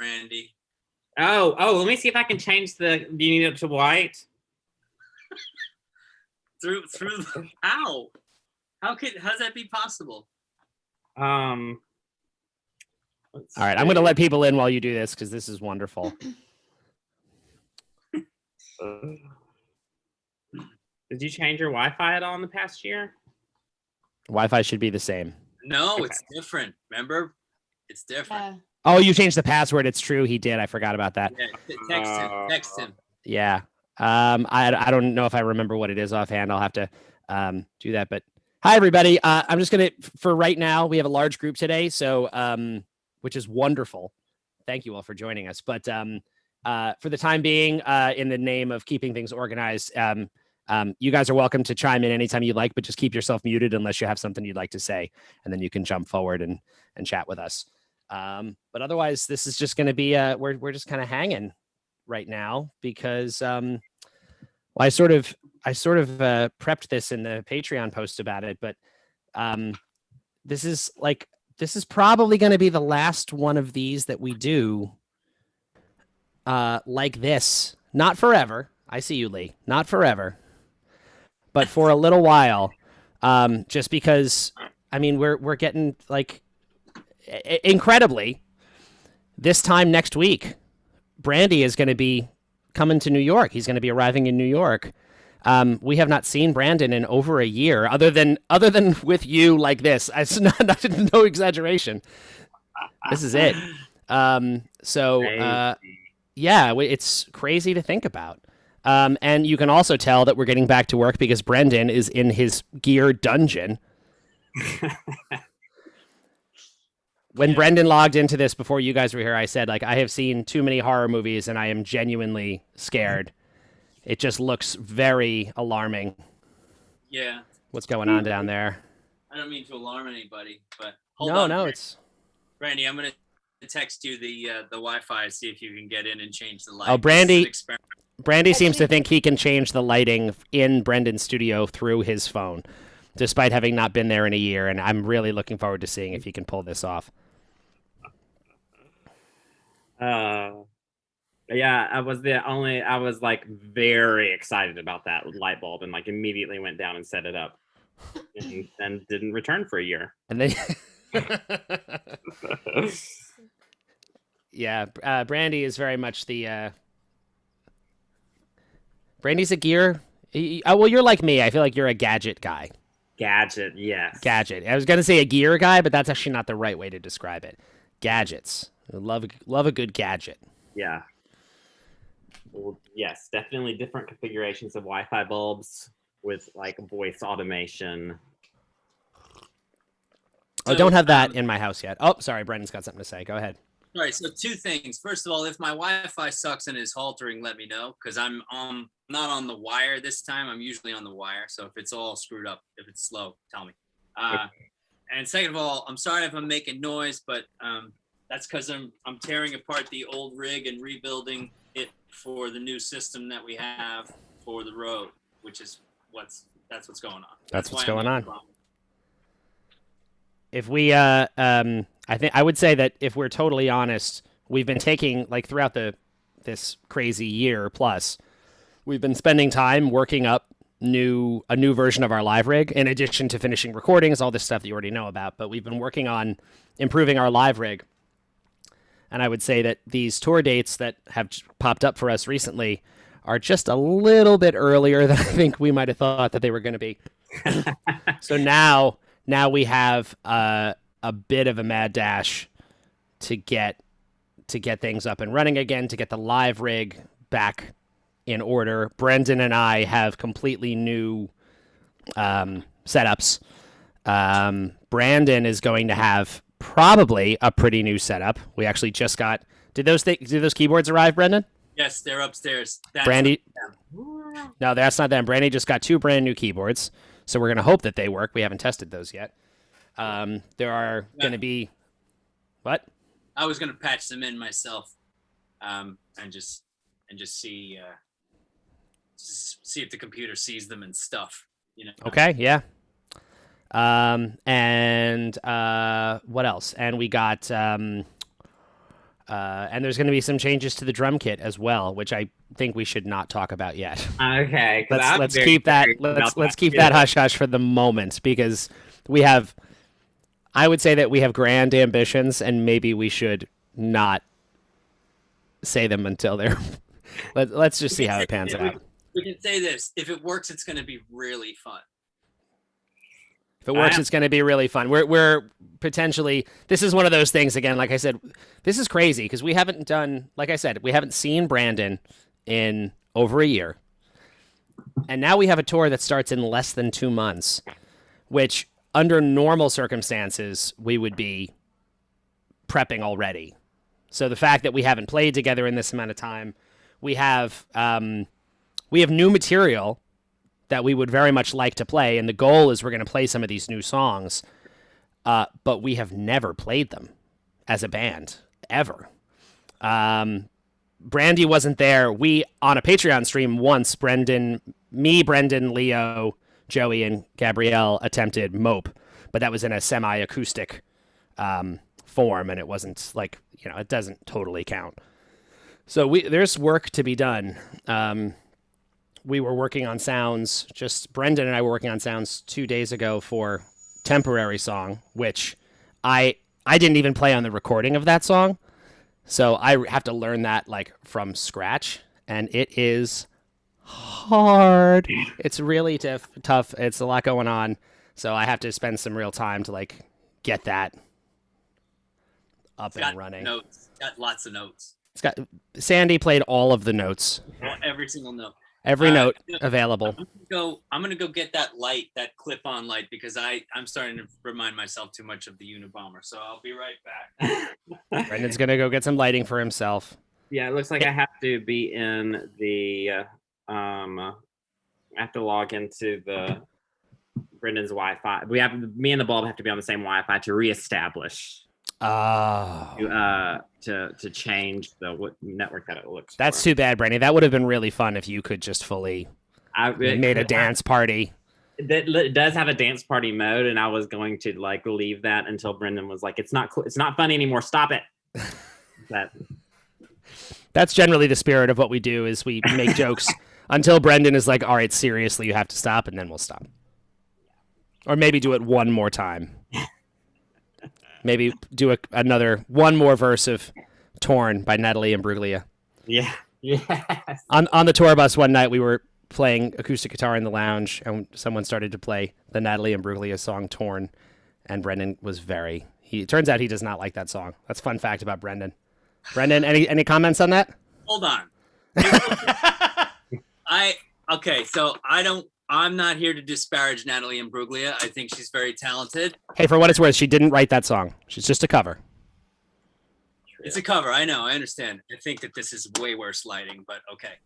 Brandy. Oh, let me see if I can change do you need it to white? Through how? How's that be possible? All right, I'm going to let people in while you do this because this is wonderful. Did you change your Wi-Fi at all in the past year? Wi-Fi should be the same. No, It's different. Remember? It's different. Oh, you changed the password. It's true. He did. I forgot about that. Yeah, text him. Yeah. I don't know if I remember what it is offhand. I'll have to do that. But hi, everybody. I'm just going to, for right now, we have a large group today, so which is wonderful. Thank you all for joining us. But for the time being, in the name of keeping things organized, you guys are welcome to chime in anytime you'd like, but just keep yourself muted unless you have something you'd like to say, and then you can jump forward and chat with us. But otherwise, this is just going to be we're just kind of hanging right now because I sort of prepped this in the Patreon post about it, but this is probably going to be the last one of these that we do like this. Not forever. I see you, Lee. Not forever, but for a little while. Just because, I mean, we're getting like incredibly this time next week, Brandy is going to be coming to New York. He's going to be arriving in New York. We have not seen Brandon in over a year, other than with you like this. It's no exaggeration. This is it. Yeah, it's crazy to think about. And you can also tell that we're getting back to work because Brendan is in his gear dungeon. When Brendan logged into this before you guys were here, I said, like, I have seen too many horror movies and I am genuinely scared. It just looks very alarming. Yeah. What's going on down there? I don't mean to alarm anybody, but hold on. No, it's... Brandy, I'm going to text you the Wi-Fi, see if you can get in and change the light. Oh, Brandy seems to think he can change the lighting in Brendan's studio through his phone, despite having not been there in a year, and I'm really looking forward to seeing if he can pull this off. Yeah, I was like very excited about that light bulb and like immediately went down and set it up and then didn't return for a year. And then yeah, Brandy is very much the Brandy's a gear. Well, you're like me. I feel like you're a gadget guy. Gadget, yes. Gadget. I was going to say a gear guy, but that's actually not the right way to describe it. Gadgets. Love a good gadget. Yeah. Well, yes, definitely different configurations of Wi-Fi bulbs with like voice automation. I don't have that in my house yet. Oh, sorry, Brendan's got something to say. Go ahead. All right, so two things. First of all, if my Wi-Fi sucks and is haltering, let me know, because I'm not on the wire this time. I'm usually on the wire, so if it's all screwed up, if it's slow, tell me. And second of all, I'm sorry if I'm making noise, but that's because I'm tearing apart the old rig and rebuilding it for the new system that we have for the road, which is what's going on. That's what's going on. If we, I think I would say that if we're totally honest, we've been taking like throughout this crazy year plus, we've been spending time working up a new version of our live rig, in addition to finishing recordings, all this stuff that you already know about. But we've been working on improving our live rig. And I would say that these tour dates that have popped up for us recently are just a little bit earlier than I think we might have thought that they were going to be. So now we have a bit of a mad dash to get things up and running again, to get the live rig back in order. Brendan and I have completely new setups. Brandon is going to have probably a pretty new setup. We actually just got. Did those keyboards arrive, Brendan? Yes, they're upstairs. Brandy. No, that's not them. Brandy just got 2 brand new keyboards, so we're gonna hope that they work. We haven't tested those yet. There are gonna be. What? I was gonna patch them in myself, and just see if the computer sees them and stuff. You know. Okay. Yeah. And what else? And we got And there's going to be some changes to the drum kit as well, which I think we should not talk about yet. Okay, 'cause I'm Let's very keep that. curious about Let's that keep too. that hush hush for the moment because we have. I would say that we have grand ambitions, and maybe we should not say them until they're. Let's just see how it pans out. We can say this: if it works, it's going to be really fun. If it works, it's going to be really fun. We're potentially. This is one of those things again. Like I said, this is crazy because we haven't done. Like I said, we haven't seen Brandon in over a year, and now we have a tour that starts in less than 2 months, which under normal circumstances we would be prepping already. So the fact that we haven't played together in this amount of time, we have new material that we would very much like to play, and the goal is we're going to play some of these new songs, but we have never played them as a band ever. Brandy wasn't there. We on a Patreon stream once. Brendan, Leo, Joey, and Gabrielle attempted Mope, but that was in a semi-acoustic form, and it wasn't like it doesn't totally count. So there's work to be done. We were working on sounds. Just Brendan and I were working on sounds 2 days ago for Temporary Song, which I didn't even play on the recording of that song. So I have to learn that like from scratch, and it is hard. It's really tough. It's a lot going on. So I have to spend some real time to like get that up and running. Notes. Got lots of notes. Sandy played all of the notes. Every single note. Every note available. I'm gonna go get that light, that clip-on light, because I'm starting to remind myself too much of the Unabomber. So I'll be right back. Brendan's gonna go get some lighting for himself. Yeah, it looks like I have to be in the I have to log into the Brendan's Wi-Fi. Me and the bulb have to be on the same Wi-Fi to reestablish. Oh. To change what network that it looks. That's too bad, Brandy. That would have been really fun if you could just fully made a dance party. It does have a dance party mode, and I was going to like leave that until Brendan was like, "It's not fun anymore. Stop it." That's generally the spirit of what we do. Is we make jokes until Brendan is like, "All right, seriously, you have to stop," and then we'll stop. Or maybe do it one more time. Maybe do one more verse of Torn by Natalie Imbruglia. Yeah. Yes. On the tour bus one night, we were playing acoustic guitar in the lounge, and someone started to play the Natalie Imbruglia song Torn, and Brendan was it turns out he does not like that song. That's a fun fact about Brendan. Brendan, any comments on that? Hold on. I'm not here to disparage Natalie Imbruglia. I think she's very talented. Hey, for what it's worth, she didn't write that song. She's just a cover. It's a cover. I know. I understand. I think that this is way worse lighting, but okay.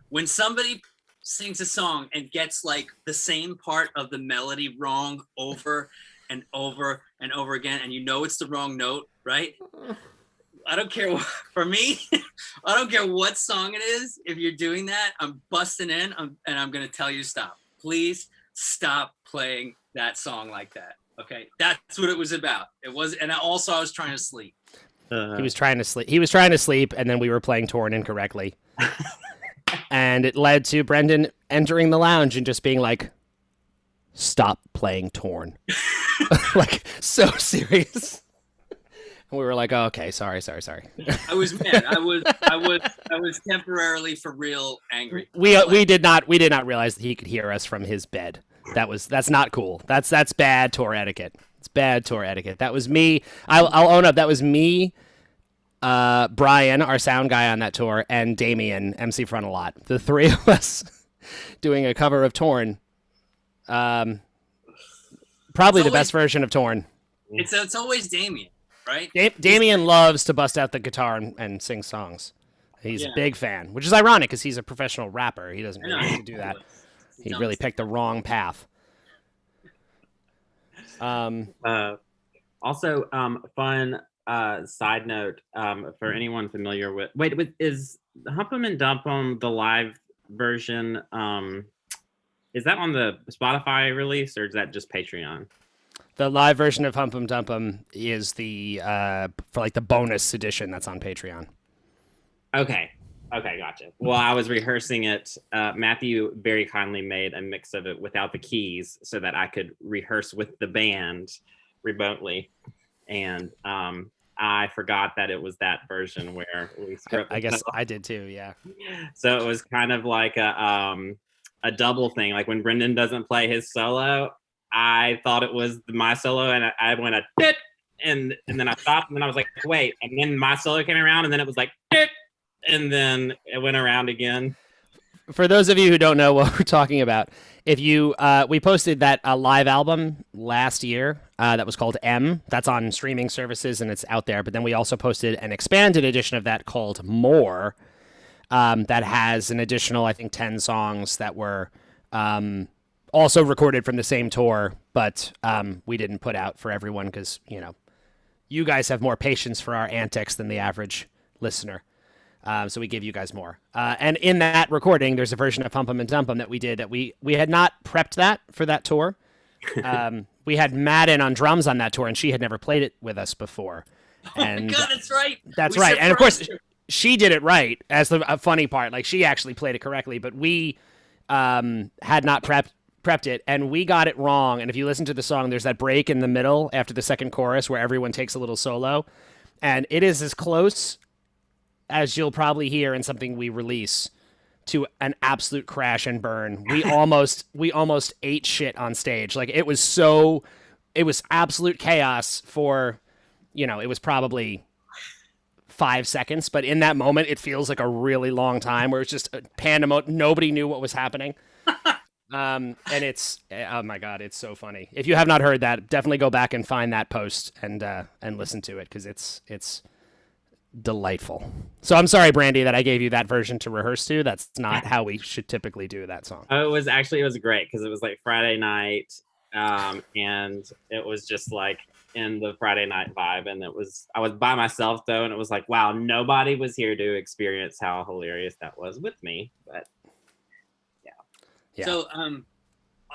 When somebody sings a song and gets like the same part of the melody wrong over and over and over again, and it's the wrong note, right? I don't care. For me, I don't care what song it is. If you're doing that, I'm busting in, and I'm going to tell you to stop. Please stop playing that song like that. Okay, that's what it was about. It was, and I was trying to sleep. He was trying to sleep. He was trying to sleep, and then we were playing Torn incorrectly, and it led to Brendan entering the lounge and just being like, "Stop playing Torn," like so serious. We were like, oh, okay, sorry. I was mad. I was temporarily for real angry. We did not realize that he could hear us from his bed. That's not cool. That's bad tour etiquette. It's bad tour etiquette. That was me. I'll own up. That was me, Brian, our sound guy on that tour, and Damien, MC Front a Lot. The three of us doing a cover of Torn. Probably the best version of Torn. It's always Damien. Right? Damien loves to bust out the guitar and sing songs. He's a big fan, which is ironic because he's a professional rapper. He doesn't really need to do that. He really picked the wrong path. Also, fun side note for anyone familiar with. Is Hump 'Em and Dump 'Em the live version? Is that on the Spotify release or is that just Patreon? The live version of Hump 'Em Dump 'Em is the for like the bonus edition that's on Patreon. Okay. Okay, gotcha. Well, I was rehearsing it. Matthew very kindly made a mix of it without the keys so that I could rehearse with the band remotely. And I forgot that it was that version where we script. I guess I did too, yeah. So it was kind of like a double thing. Like when Brendan doesn't play his solo, I thought it was my solo, and I went a tit, and then I stopped, and then I was like, wait, and then my solo came around, and then it was like tit, and then it went around again. For those of you who don't know what we're talking about, if you we posted that live album last year that was called M. That's on streaming services and it's out there. But then we also posted an expanded edition of that called More. That has an additional, I think, 10 songs that were also recorded from the same tour, but we didn't put out for everyone because, you know, you guys have more patience for our antics than the average listener. So we give you guys more. And in that recording, there's a version of Hump 'Em and Dump 'Em that we did that we had not prepped that for that tour. We had Madden on drums on that tour, and she had never played it with us before. And, oh my God, that's right. That's right. And of course, she did it right as the funny part. Like, she actually played it correctly, but we had not prepped it, and we got it wrong. And if you listen to the song, there's that break in the middle after the second chorus where everyone takes a little solo. And it is as close as you'll probably hear in something we release to an absolute crash and burn. We almost ate shit on stage. Like, it was absolute chaos for, you know, it was probably 5 seconds, but in that moment it feels like a really long time where it's just a pandemonium. Nobody knew what was happening. And it's, oh my God, it's so funny. If you have not heard that, definitely go back and find that post and listen to it, because it's delightful. So I'm sorry, Brandy, that I gave you that version to rehearse to. That's not how we should typically do that song. It was great because it was like Friday night, and it was just like in the Friday night vibe. And I was by myself though, and it was like, wow, nobody was here to experience how hilarious that was with me. But yeah. So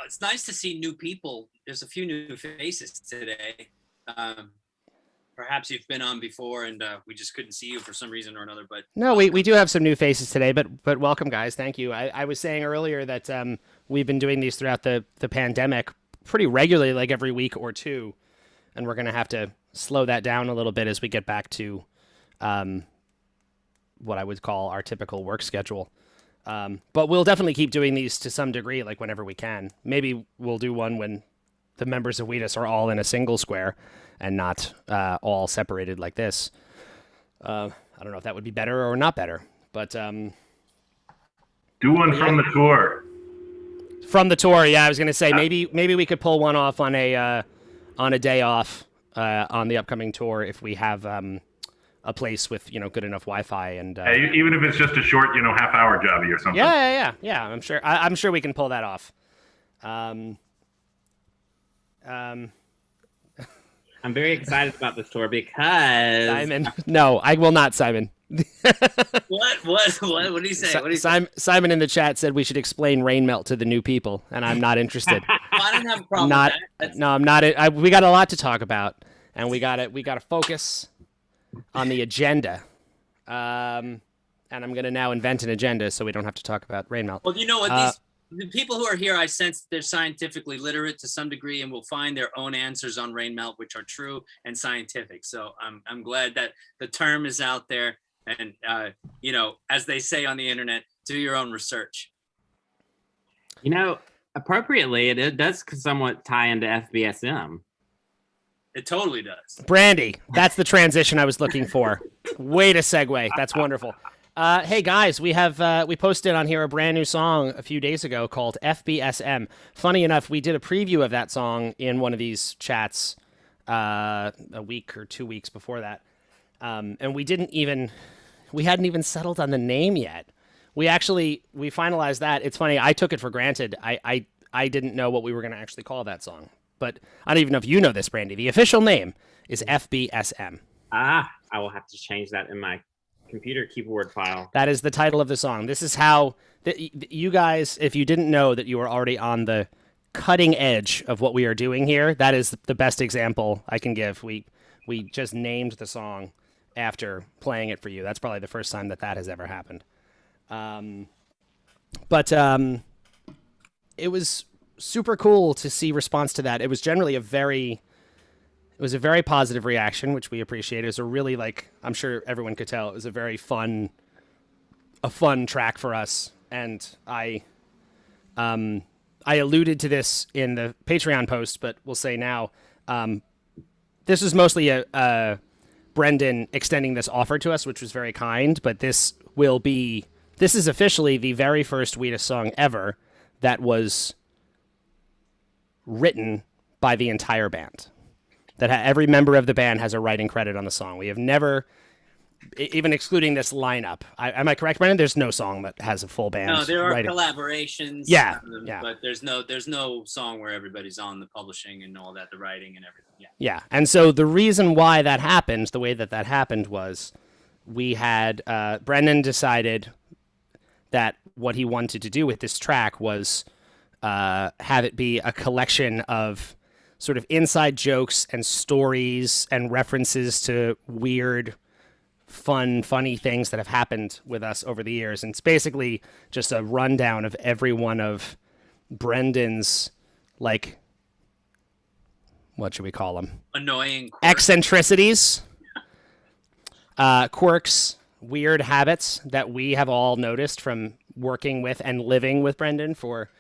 it's nice to see new people. There's a few new faces today. Perhaps you've been on before and we just couldn't see you for some reason or another. But no, we do have some new faces today, but welcome, guys. Thank you. I was saying earlier that we've been doing these throughout the pandemic pretty regularly, like every week or two, and we're going to have to slow that down a little bit as we get back to what I would call our typical work schedule. But we'll definitely keep doing these to some degree, like whenever we can. Maybe we'll do one when the members of Wheatus are all in a single square and not all separated like this. I don't know if that would be better or not better, but do one from the tour. From the tour, yeah. I was gonna say maybe we could pull one off on a day off on the upcoming tour if we have a place with, you know, good enough Wi-Fi and even if it's just a short, you know, half-hour jobby or something. Yeah. I'm sure we can pull that off. I'm very excited about this tour because Simon. No, I will not, Simon. What did he say? Simon in the chat said we should explain rain melt to the new people, and I'm not interested. I don't have a problem with that. No, I'm not. We got a lot to talk about, and we got to focus on the agenda. And I'm going to now invent an agenda so we don't have to talk about rain melt. Well, you know what? The people who are here, I sense they're scientifically literate to some degree and will find their own answers on rain melt, which are true and scientific. So I'm glad that the term is out there. And, you know, as they say on the internet, do your own research. You know, appropriately, it does somewhat tie into FBSM. It totally does. Brandy, that's the transition I was looking for. Way to segue. That's wonderful. Hey guys, we posted on here a brand new song a few days ago called FBSM. Funny enough, we did a preview of that song in one of these chats a week or 2 weeks before that, and we hadn't even settled on the name yet. We finalized that. It's funny, I took it for granted. I didn't know what we were going to actually call that song, but I don't even know if you know this, Brandy. The official name is FBSM. I will have to change that in my computer keyboard file. That is the title of the song. This is how you guys, if you didn't know that you were already on the cutting edge of what we are doing here. That is the best example I can give. We just named the song after playing it for you. That's probably the first time that has ever happened. But it was super cool to see response to that. It was generally a very positive reaction, which we appreciate. It was a really, like, I'm sure everyone could tell, it was a very fun track for us. And I alluded to this in the Patreon post, but we'll say now, this is mostly a Brendan extending this offer to us, which was very kind, but this is officially the very first Wheatus song ever that was written by the entire band. That every member of the band has a writing credit on the song. We have never, even excluding this lineup. Am I correct, Brendan? There's no song that has a full band. No, there are writing. collaborations. Yeah. But there's no song where everybody's on the publishing and all that, the writing and everything. Yeah. Yeah. And so the reason why that happened, the way that happened was we had, Brendan decided that what he wanted to do with this track was have it be a collection of sort of inside jokes and stories and references to weird, funny things that have happened with us over the years. And it's basically just a rundown of every one of Brendan's, like, what should we call them? Annoying quirks. Eccentricities, quirks, weird habits that we have all noticed from working with and living with Brendan for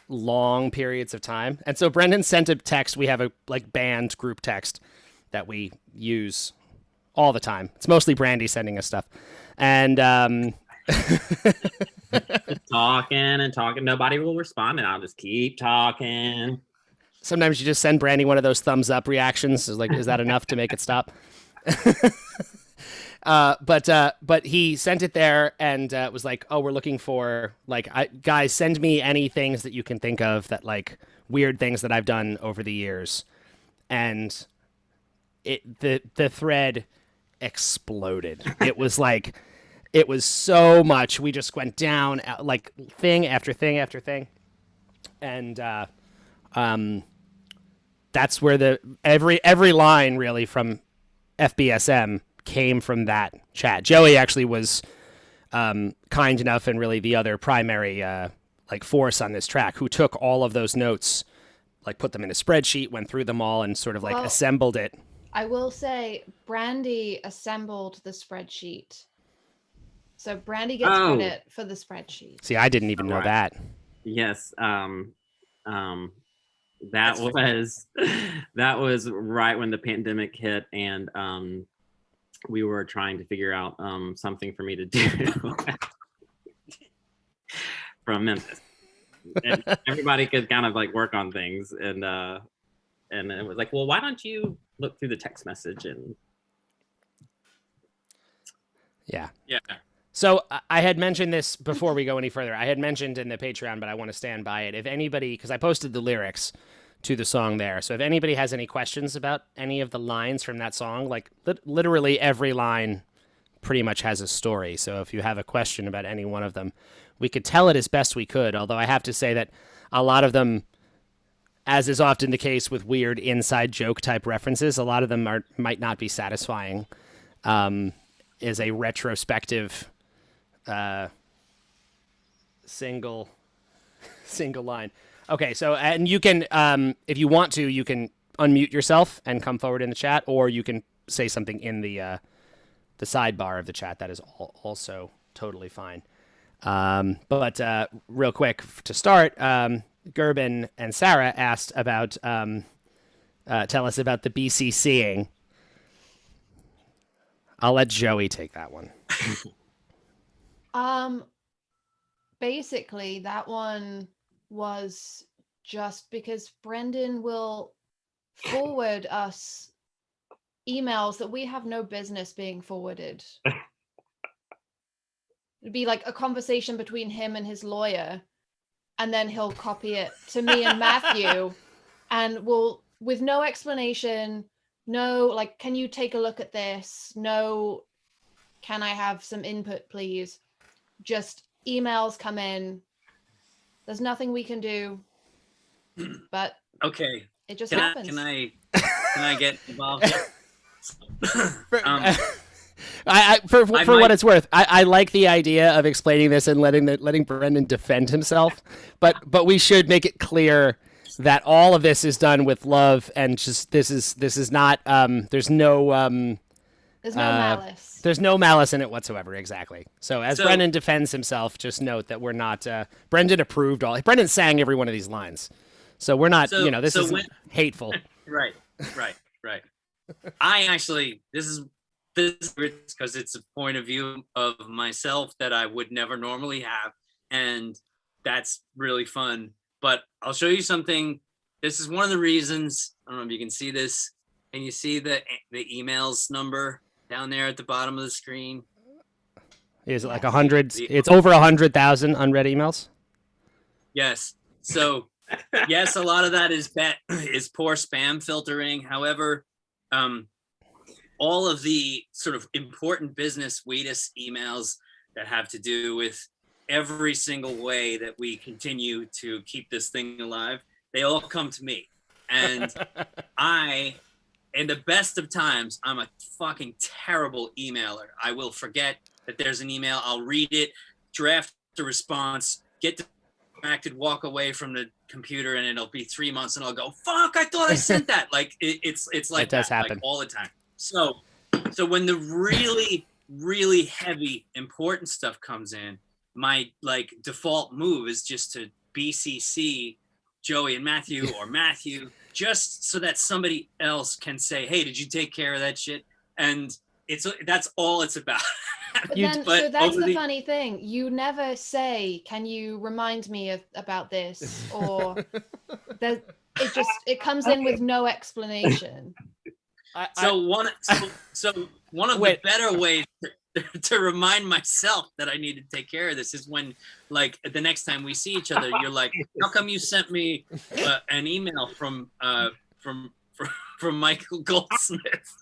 long periods of time. And so Brendan sent a text. We have a band group text that we use all the time. It's mostly Brandy sending us stuff. And talking and talking. Nobody will respond, and I'll just keep talking. Sometimes you just send Brandy one of those thumbs up reactions. Is that enough to make it stop? But he sent it there and was like, "Oh, we're looking for guys, send me any things that you can think of that weird things that I've done over the years." And the thread exploded. It was so much. We just went down thing after thing after thing, and that's where every line really from FBSM came from that chat. Joey actually was kind enough, and really the other primary force on this track, who took all of those notes, put them in a spreadsheet, went through them all, and sort of assembled it. I will say Brandy assembled the spreadsheet. So Brandy gets credit for the spreadsheet. See, I didn't even know that. Yes. That was right when the pandemic hit, and we were trying to figure out something for me to do from Memphis. And everybody could kind of work on things, and it was well, why don't you look through the text message? And yeah. So I had mentioned this before we go any further. I had mentioned in the Patreon, but I want to stand by it. If anybody, because I posted the lyrics to the song there, so if anybody has any questions about any of the lines from that song, literally every line pretty much has a story. So if you have a question about any one of them, we could tell it as best we could. Although I have to say that a lot of them, as is often the case with weird inside joke type references, a lot of them might not be satisfying as a retrospective single line. Okay, so, and you can, if you want to, you can unmute yourself and come forward in the chat, or you can say something in the sidebar of the chat. That is also totally fine. But real quick to start, Gerben and Sarah asked about, tell us about the BCCing. I'll let Joey take that one. Basically, that one was just because Brendan will forward us emails that we have no business being forwarded. It'd be like a conversation between him and his lawyer, and then he'll copy it to me and Matthew, and we'll, with no explanation, no, can you take a look at this? No, can I have some input, please? Just emails come in. There's nothing we can do. but Okay. it just Can I, happens. can I can I get involved here? For I what might- it's worth, I like the idea of explaining this and letting Brendan defend himself, but we should make it clear that all of this is done with love and just this is not there's no There's no malice. there's no malice in it whatsoever. Exactly. So as So- Brendan defends himself, just note that we're not Brendan approved all. Brendan sang every one of these lines, so we're not. So- This so isn't when- hateful. Right. I actually, this is because it's a point of view of myself that I would never normally have, and that's really fun. But I'll show you something. This is one of the reasons. I don't know if you can see this. Can you see the emails number down there at the bottom of the screen? Is it like 100? It's over 100,000 unread emails. Yes. So yes, a lot of that is poor spam filtering. However, all of the sort of important business Wheatus emails that have to do with every single way that we continue to keep this thing alive, they all come to me. And in the best of times, I'm a fucking terrible emailer. I will forget that there's an email. I'll read it, draft a response, get distracted, walk away from the computer, and it'll be 3 months, and I'll go, "Fuck! I thought I sent that." Like it's like It does that, happen like, all the time. So when the really really heavy important stuff comes in, my like default move is just to BCC Joey and Matthew or Matthew, just so that somebody else can say, "Hey, did you take care of that shit?" And that's all it's about. But You- then, but so that's over the funny thing. You never say, "Can you remind me about this?" Or it comes in with no explanation. So one of Wait. the better ways to remind myself that I need to take care of this is when, like, the next time we see each other, you're like, "How come you sent me an email from Michael Goldsmith?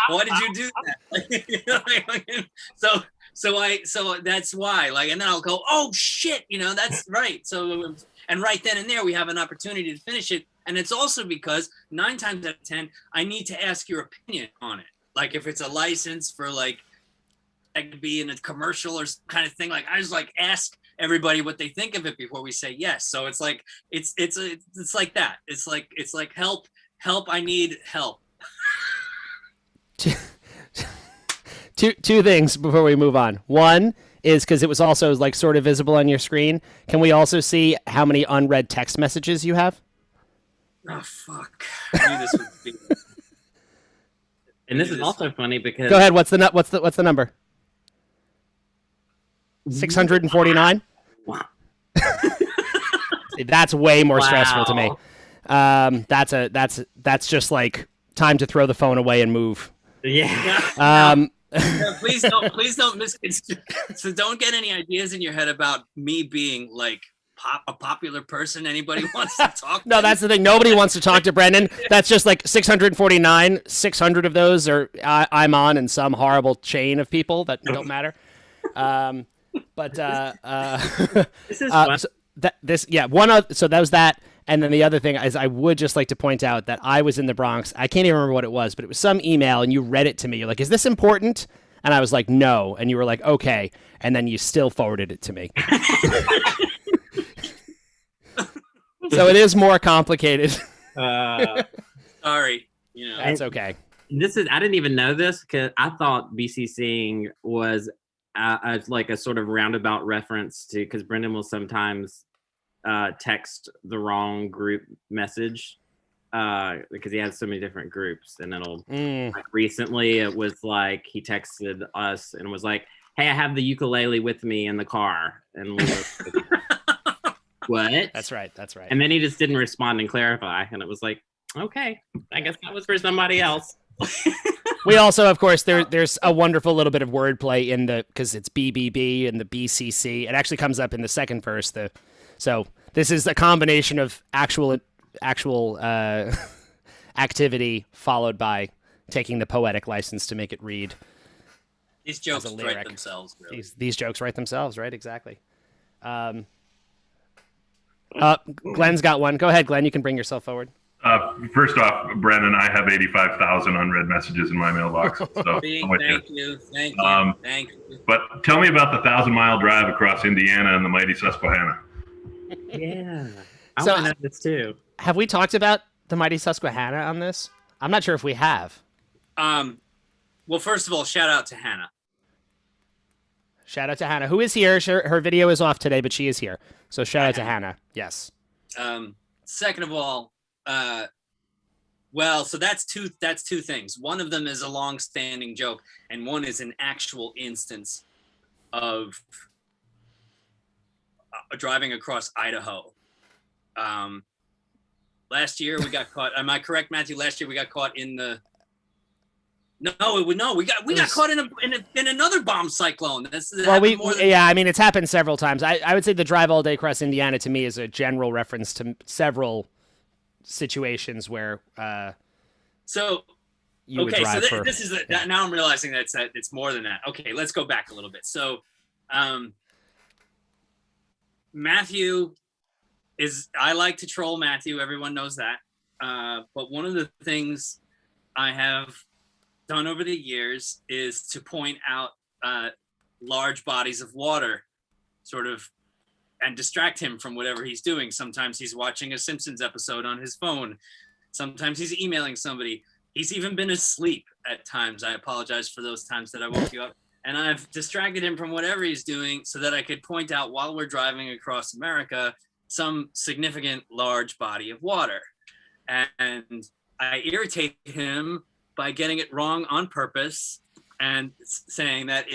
Why did you do that?" So that's why. Like, and then I'll go, "Oh shit, that's right." So and right then and there we have an opportunity to finish it. And it's also because 9 times out of 10, I need to ask your opinion on it. Like if it's a license for like, that could be in a commercial or some kind of thing. Like I just like ask everybody what they think of it before we say yes. So it's like, it's like that. It's like help, I need help. Two things before we move on. One is because it was also like sort of visible on your screen. Can we also see how many unread text messages you have? Oh fuck! I knew this would be. And this is also funny because Go ahead. What's the number? 649. Wow. That's way more stressful to me. Wow. That's just like time to throw the phone away and move. Yeah. No, please don't misconstrue. So don't get any ideas in your head about me being like a popular person anybody wants to talk No, to. that's the thing. Nobody wants to talk to Brendan. That's just like 649. 600 of those are I'm on in some horrible chain of people that don't matter. This This is fun. so that was that. And then the other thing is I would just like to point out that I was in the Bronx. I can't even remember what it was, but it was some email and you read it to me. You're like, "Is this important?" And I was like, "No." And you were like, "Okay." And then you still forwarded it to me. So it is more complicated. Sorry, That's okay. I didn't even know this because I thought BCCing was like a sort of roundabout reference to, because Brendan will sometimes text the wrong group message because he has so many different groups, and it'll like recently it was like he texted us and was like, "Hey, I have the ukulele with me in the car," and we were like, "What?" That's right. And then he just didn't respond and clarify, and it was like, okay, I guess that was for somebody else. We also, of course, there's a wonderful little bit of wordplay in because it's BBB and the BCC. It actually comes up in the second verse. So this is a combination of actual activity followed by taking the poetic license to make it read. These jokes As a write lyric. themselves. Really. These jokes write themselves, right? Exactly. Glenn's got one. Go ahead, Glenn. You can bring yourself forward. First off, Brennan, I have 85,000 unread messages in my mailbox. So I'm with Thank you. Thank you. Thank you. But tell me about the 1,000-mile drive across Indiana and the mighty Susquehanna. Yeah. I So- want to know this too. Have we talked about the mighty Susquehanna on this? I'm not sure if we have. Well, first of all, shout out to Hannah. Shout out to Hannah, who is here. Her video is off today, but she is here. So shout out to Hannah. Yes. Second of all, well, so that's two things. One of them is a long-standing joke, and one is an actual instance of driving across Idaho. Last year we got caught. Am I correct, Matthew? Last year we got caught in the. We got caught in another bomb cyclone. I mean, it's happened several times. I would say the drive all day across Indiana to me is a general reference to several situations where you would drive for. This is now I'm realizing that it's more than that. Okay, let's go back a little bit. So, Matthew I like to troll Matthew. Everyone knows that. But one of the things I have done over the years is to point out large bodies of water, sort of, and distract him from whatever he's doing. Sometimes he's watching a Simpsons episode on his phone. Sometimes he's emailing somebody. He's even been asleep at times. I apologize for those times that I woke you up. And I've distracted him from whatever he's doing so that I could point out while we're driving across America some significant large body of water. And I irritate him by getting it wrong on purpose and saying that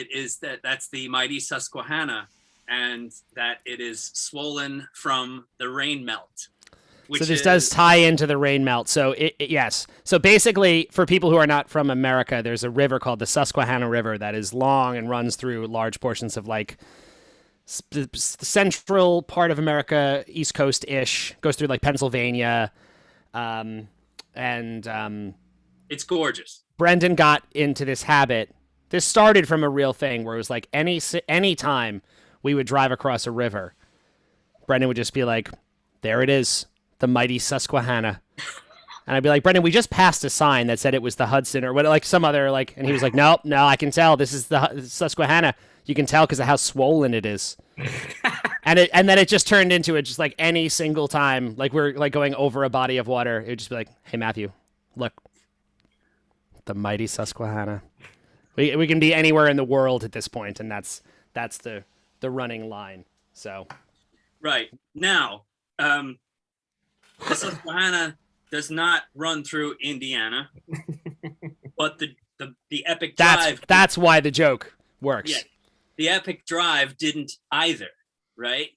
that's the mighty Susquehanna and that it is swollen from the rain melt. So this does tie into the rain melt. So yes. So basically, for people who are not from America, there's a river called the Susquehanna River that is long and runs through large portions of like the central part of America, East Coast-ish, goes through like Pennsylvania, and it's gorgeous. Brendan got into this habit. This started from a real thing where it was like any time we would drive across a river, Brendan would just be like, there it is, the mighty Susquehanna. And I'd be like, Brendan, we just passed a sign that said it was the Hudson or what, like some other, like, and he was like, no, I can tell this is the Susquehanna. You can tell because of how swollen it is. And then it just turned into it just like any single time, like we're like going over a body of water. It would just be like, hey, Matthew, look, the mighty Susquehanna. We can be anywhere in the world at this point, and that's the running line. So, right now, the Susquehanna does not run through Indiana, but the epic drive. That's why the joke works. Yeah, the epic drive didn't either, right?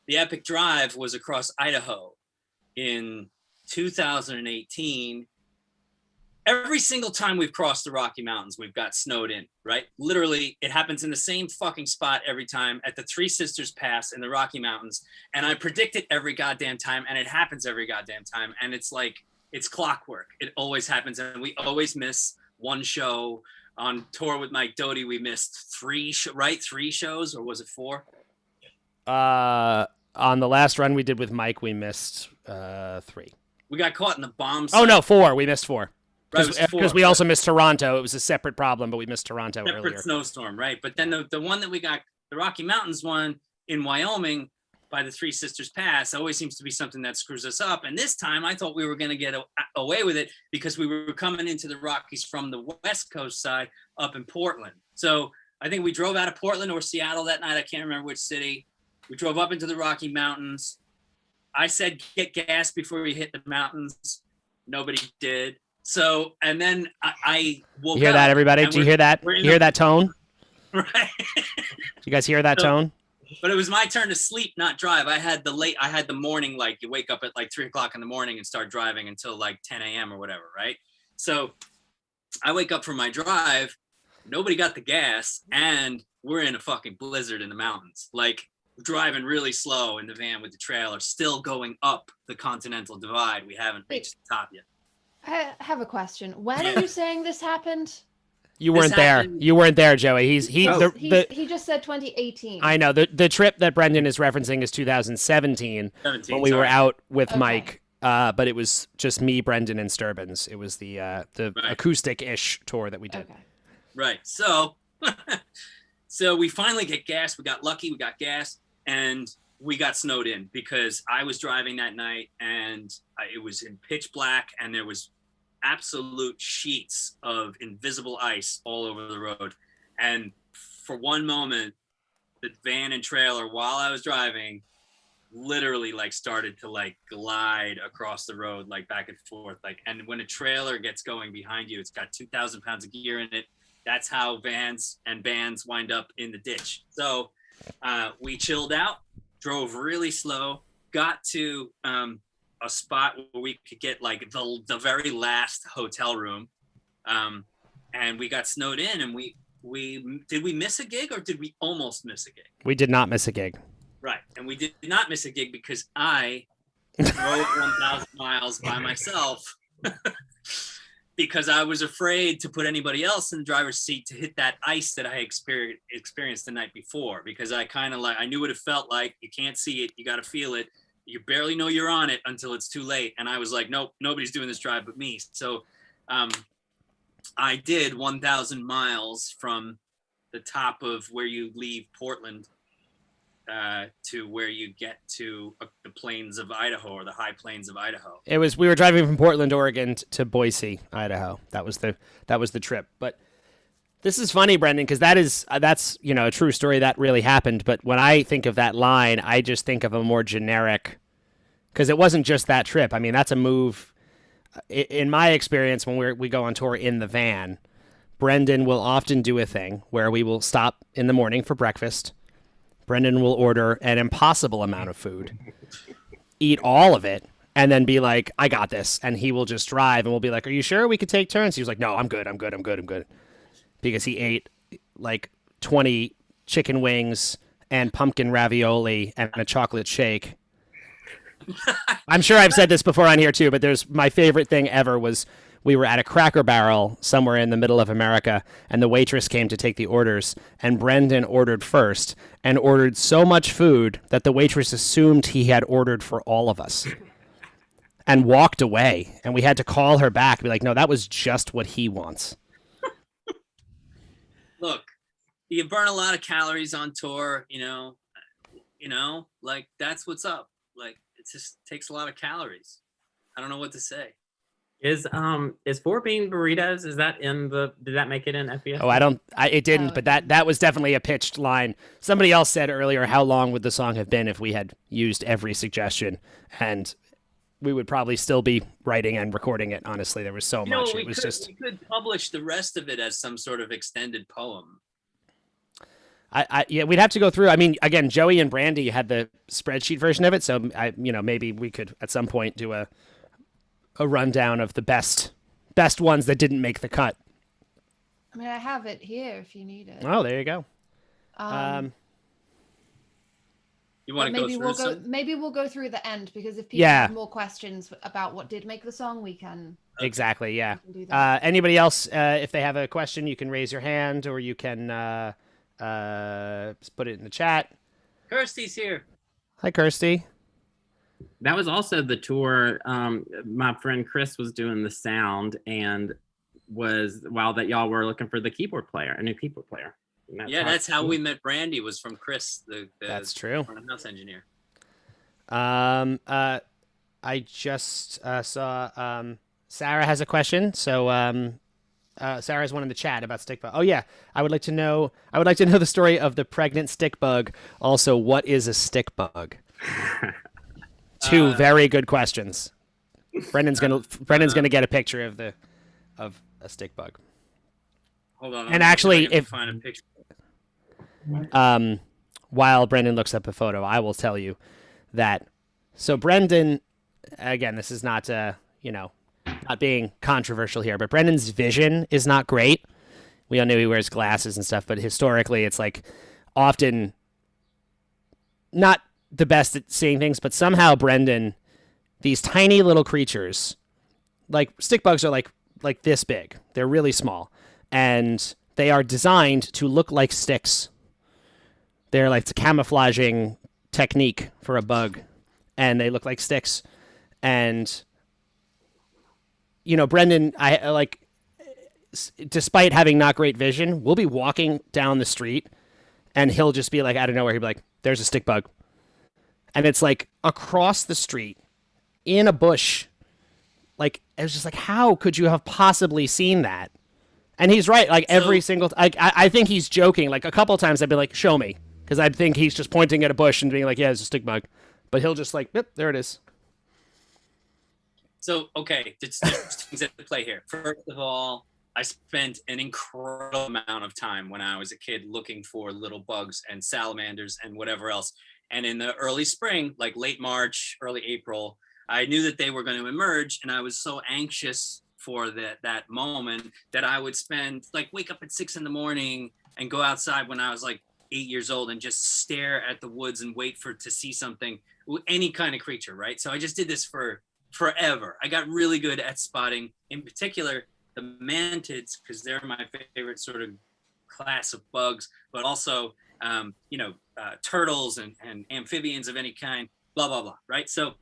The epic drive was across Idaho in 2018. Every single time we've crossed the Rocky Mountains, we've got snowed in, right? Literally, it happens in the same fucking spot every time at the Three Sisters Pass in the Rocky Mountains. And I predict it every goddamn time, and it happens every goddamn time. And it's like, it's clockwork. It always happens. And we always miss one show. On tour with Mike Doty, we missed three shows, or was it 4? On the last run we did with Mike, we missed 3. We got caught in the bomb. Oh, no, 4. We missed 4. Right, because we also missed Toronto. It was a separate problem, but we missed Toronto separate earlier. Snowstorm, right? But then the one that we got, the Rocky Mountains one in Wyoming by the Three Sisters Pass, always seems to be something that screws us up. And this time I thought we were going to get away with it because we were coming into the Rockies from the West Coast side up in Portland. So I think we drove out of Portland or Seattle that night. I can't remember which city. We drove up into the Rocky Mountains. I said, get gas before you hit the mountains. Nobody did. So, and then I woke up. You hear that, everybody? Do you hear that? You hear that tone? Right. Do you guys hear that tone? But it was my turn to sleep, not drive. I had the morning, like you wake up at like 3:00 in the morning and start driving until like 10 a.m. or whatever, right? So I wake up from my drive, nobody got the gas, and we're in a fucking blizzard in the mountains. Like driving really slow in the van with the trailer, still going up the Continental Divide. We haven't reached the top yet. I have a question. When are you saying this happened? You This weren't there. happened- You weren't there, Joey. He just said 2018. I know the trip that Brendan is referencing is 2017 17, when we were sorry. out with Okay. Mike. But it was just me, Brendan, and Sturbans. It was the Right. acoustic-ish tour that we did. Okay. Right. So, so we finally get gas. We got lucky. We got gas, and we got snowed in because I was driving that night, and it was in pitch black, and there was absolute sheets of invisible ice all over the road. And for one moment, the van and trailer, while I was driving, literally like started to like glide across the road, like back and forth. Like, and when a trailer gets going behind you, it's got 2,000 pounds of gear in it. That's how vans and bands wind up in the ditch. So we chilled out, drove really slow, got to a spot where we could get like the very last hotel room, and we got snowed in. And we did we miss a gig, or did we almost miss a gig? We did not miss a gig. Right, and we did not miss a gig because I drove 1,000 miles by myself because I was afraid to put anybody else in the driver's seat to hit that ice that I experienced the night before, because I kind of like, I knew what it felt like. You can't see it, you got to feel it. You barely know you're on it until it's too late. And I was like, nope, nobody's doing this drive but me. So I did 1,000 miles from the top of where you leave Portland to where you get to the plains of Idaho, or the high plains of Idaho. We were driving from Portland, Oregon to Boise, Idaho. That was the trip. But this is funny, Brendan, because that's a true story that really happened. But when I think of that line, I just think of a more generic, because it wasn't just that trip. I mean, that's a move. In my experience, when we go on tour in the van, Brendan will often do a thing where we will stop in the morning for breakfast. Brendan will order an impossible amount of food, eat all of it, and then be like, I got this. And he will just drive, and we'll be like, are you sure we could take turns? He was like, no, I'm good. Because he ate like 20 chicken wings and pumpkin ravioli and a chocolate shake. I'm sure I've said this before on here too, but my favorite thing ever was we were at a Cracker Barrel somewhere in the middle of America, and the waitress came to take the orders, and Brendan ordered first and ordered so much food that the waitress assumed he had ordered for all of us and walked away. And we had to call her back and be like, no, that was just what he wants. Look, you burn a lot of calories on tour, like that's what's up. Like, it just takes a lot of calories. I don't know what to say. Is 4 bean burritos, did that make it in FBS? Oh, it didn't, but that was definitely a pitched line. Somebody else said earlier, how long would the song have been if we had used every suggestion? And we would probably still be writing and recording it. Honestly, there was so much. We could publish the rest of it as some sort of extended poem. Yeah, we'd have to go through. I mean, again, Joey and Brandy had the spreadsheet version of it, so maybe we could at some point do a rundown of the best ones that didn't make the cut. I mean, I have it here if you need it. Oh, there you go. You want to go through maybe we'll go through the end, because if people Yeah. have more questions about what did make the song, we can. Exactly, yeah. We can do that. Anybody else, if they have a question, you can raise your hand, or you can put it in the chat. Kirsty's here. Hi, Kirsty. That was also the tour. My friend Chris was doing the sound, and while that y'all were looking for a new keyboard player. That's how we met Brandy, was from Chris, the That's true. front of house engineer. I just saw Sarah has a question. So Sarah's one in the chat about stick bug. Oh yeah, I would like to know the story of the pregnant stick bug. Also, what is a stick bug? Two very good questions. Brendan's gonna get a picture of a stick bug. Hold on. And actually, if find a picture. While Brendan looks up a photo, I will tell you that. So Brendan, again, this is not not being controversial here, but Brendan's vision is not great. We all know he wears glasses and stuff, but historically, it's like often not the best at seeing things, but somehow Brendan, these tiny little creatures, like stick bugs are like this big. They're really small. and they are designed to look like sticks. They're like, it's a camouflaging technique for a bug, and they look like sticks. And you know, Brendan, I like, despite having not great vision, we'll be walking down the street, and he'll just be like, out of nowhere, he'll be like, "There's a stick bug," and it's like across the street in a bush. Like, it was just like, how could you have possibly seen that? And he's right. Like every single, I think he's joking. Like a couple of times I'd be like, "Show me," because I think he's just pointing at a bush and being like, "Yeah, it's a stick bug," but he'll just like, "Yep, there it is." So, okay, there's things at play here. First of all, I spent an incredible amount of time when I was a kid looking for little bugs and salamanders and whatever else. And in the early spring, like late March, early April, I knew that they were going to emerge, and I was so anxious for that moment that I would wake up at 6 a.m. and go outside when I was like 8 years old and just stare at the woods and wait to see something, any kind of creature, right? So I just did this for forever. I got really good at spotting, in particular, the mantids, because they're my favorite sort of class of bugs, but also, turtles and amphibians of any kind, blah, blah, blah, right? So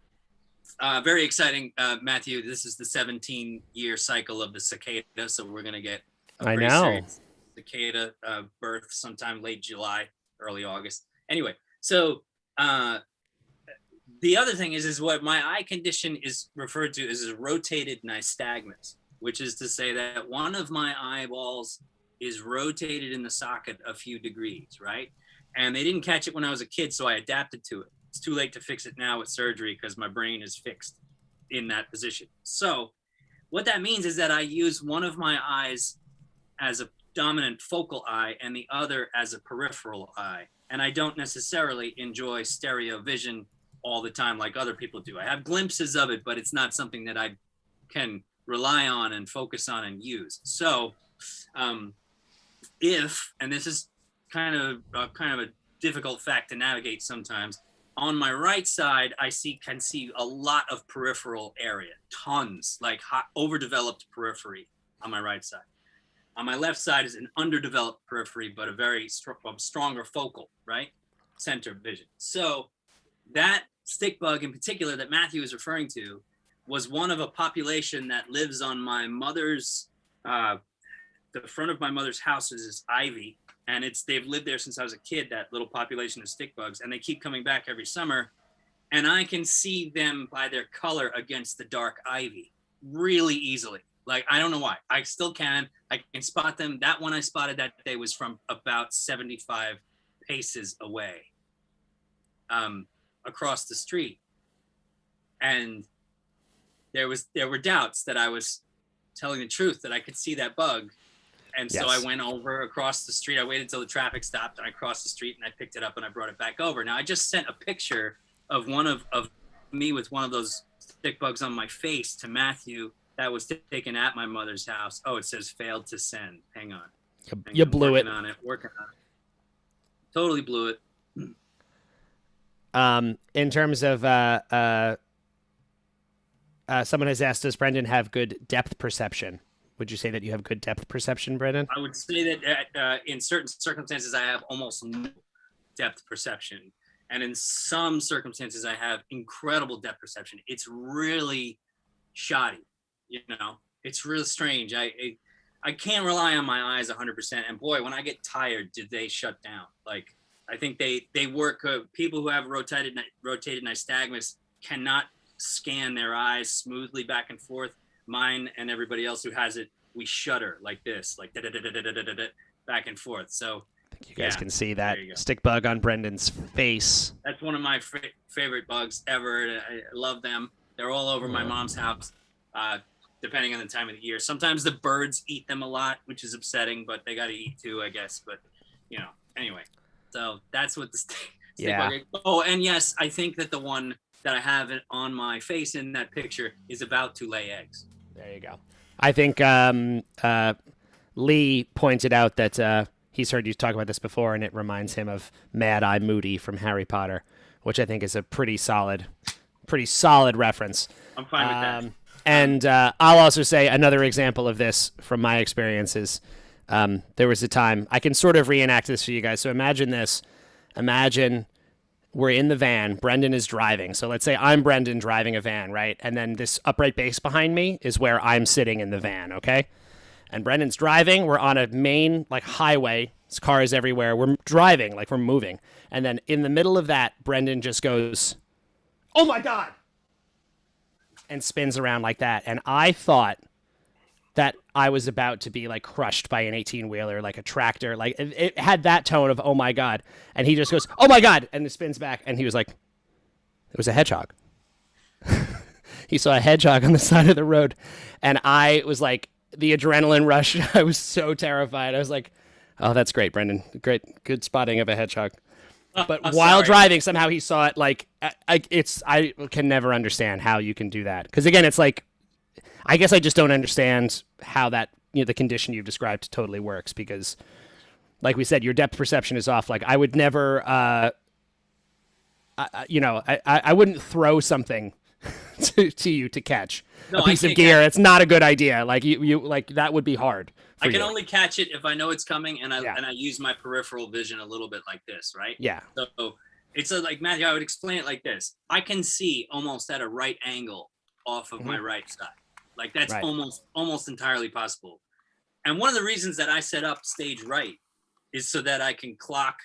very exciting, Matthew. This is the 17-year cycle of the cicada, so we're going to get a pretty serious cicada birth sometime late July, early August. Anyway, so the other thing is what my eye condition is referred to as a rotated nystagmus, which is to say that one of my eyeballs is rotated in the socket a few degrees, right? And they didn't catch it when I was a kid, so I adapted to it. It's too late to fix it now with surgery because my brain is fixed in that position. So what that means is that I use one of my eyes as a dominant focal eye and the other as a peripheral eye. And I don't necessarily enjoy stereo vision all the time like other people do. I have glimpses of it, but it's not something that I can rely on and focus on and use. So and this is kind of a difficult fact to navigate sometimes, on my right side, I can see a lot of peripheral area, tons, like overdeveloped periphery on my right side. On my left side is an underdeveloped periphery, but a very stronger focal, right? Center vision. So that stick bug in particular that Matthew is referring to was one of a population that lives on my mother's, the front of my mother's house is this ivy. And they've lived there since I was a kid, that little population of stick bugs, and they keep coming back every summer. And I can see them by their color against the dark ivy really easily. Like, I don't know why. I still can. I can spot them. That one I spotted that day was from about 75 paces away, across the street. And there were doubts that I was telling the truth, that I could see that bug. And so I went over across the street. I waited until the traffic stopped, and I crossed the street, and I picked it up, and I brought it back over. Now, I just sent a picture of one of me with one of those stick bugs on my face to Matthew. That was taken at my mother's house. Oh, it says failed to send. Hang on. You blew it. Working on it. Totally blew it. In terms of someone has asked, does Brendan have good depth perception? Would you say that you have good depth perception, Brendan? I would say that in certain circumstances, I have almost no depth perception. And in some circumstances, I have incredible depth perception. It's really shoddy, it's really strange. I can't rely on my eyes 100%. And boy, when I get tired, do they shut down. Like, I think they work, people who have rotated nystagmus cannot scan their eyes smoothly back and forth. Mine and everybody else who has it, we shudder like this, like back and forth. So I think you guys can see that stick bug on Brendan's face. That's one of my favorite bugs ever. I love them. They're all over my mom's house, depending on the time of the year. Sometimes the birds eat them a lot, which is upsetting, but they got to eat too, I guess. But, anyway. So that's what the stick bug is. Oh, and yes, I think that the one that I have on my face in that picture is about to lay eggs. There you go. I think Lee pointed out that he's heard you talk about this before, and it reminds him of Mad Eye Moody from Harry Potter, which I think is a pretty solid reference. I'm fine with that. And I'll also say another example of this from my experiences. There was a time I can sort of reenact this for you guys. So imagine this. Imagine we're in the van. Brendan is driving. So let's say I'm Brendan driving a van, right? And then this upright base behind me is where I'm sitting in the van, okay? And Brendan's driving. We're on a main like highway. There's cars everywhere. We're driving, like we're moving. And then in the middle of that, Brendan just goes, "Oh my God!" and spins around like that. And I thought that I was about to be like crushed by an 18-wheeler, like a tractor. Like it had that tone of, "Oh my God." And he just goes, "Oh my God." And it spins back. And he was like, it was a hedgehog. He saw a hedgehog on the side of the road. And I was like, the adrenaline rush. I was so terrified. I was like, "Oh, that's great, Brendan. Great. Good spotting of a hedgehog." But while driving, somehow he saw it. Like, I can never understand how you can do that. Because again, it's like, I guess I just don't understand how that, the condition you've described totally works. Because, like we said, your depth perception is off. Like, I would never, I wouldn't throw something to you to catch a piece of gear. It's not a good idea. Like you like that would be hard. I can only catch it if I know it's coming, and I use my peripheral vision a little bit like this, right? Yeah. So it's like, Matthew, I would explain it like this. I can see almost at a right angle off of my right side. Like that's Right. almost entirely possible. And one of the reasons that I set up stage right is so that I can clock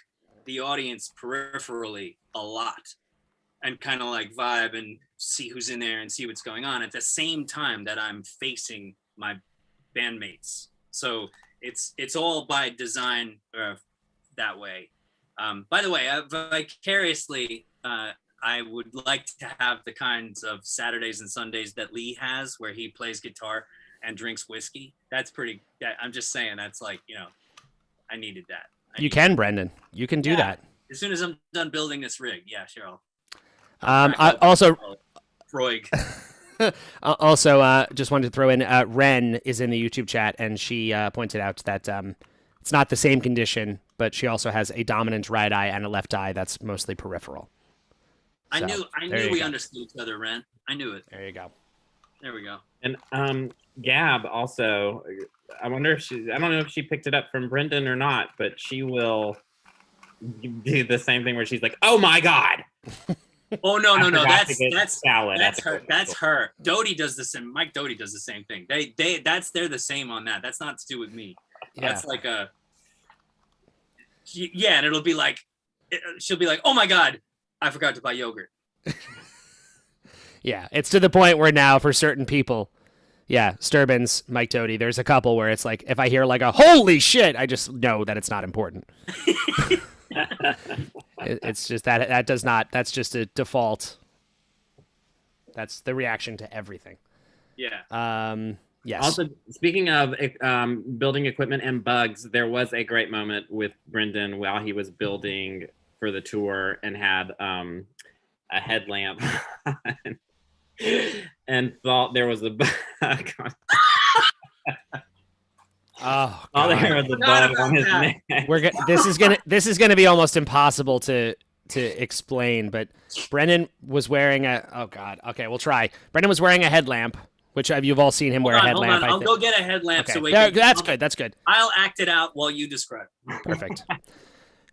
the audience peripherally a lot and kind of like vibe and see who's in there and see what's going on at the same time that I'm facing my bandmates. So it's all by design that way. By the way, vicariously, I would like to have the kinds of Saturdays and Sundays that Lee has, where he plays guitar and drinks whiskey. That's pretty. I'm just saying, that's like, I needed that. You can, Brendan. You can do that. As soon as I'm done building this rig, yeah, sure. I also. Freud. Also, just wanted to throw in, Ren is in the YouTube chat, and she pointed out that it's not the same condition, but she also has a dominant right eye and a left eye that's mostly peripheral. I So, knew there you we go. understood each other, Ren. I knew it. There you go. There we go. And Gab also, I wonder if I don't know if she picked it up from Brendan or not, but she will do the same thing where she's like, "Oh my God." Oh no, forgot to get that's salad at that's the her. grocery That's store. her. Doty does the same. Mike Doty does the same thing. They're the same on that. That's not to do with me. Yeah. That's like and it'll be like, she'll be like, "Oh my God, I forgot to buy yogurt." Yeah, it's to the point where now for certain people, Sturbins, Mike Doty, there's a couple where it's like, if I hear like a "holy shit," I just know that it's not important. It's just that does not, that's just a default. That's the reaction to everything. Yeah. Yes. Also, speaking of building equipment and bugs, there was a great moment with Brendan while he was building for the tour and had a headlamp on and thought there was a bug. Oh, Thought God. there was a Forgot bug on his about neck. This is gonna be almost impossible to explain, but Brendan was wearing oh God, okay, we'll try. Brendan was wearing a headlamp, which you've all seen him wear a Hold headlamp. on. I I'll think. go get a headlamp Okay. so we There- can. that's good. I'll act it out while you describe. Perfect.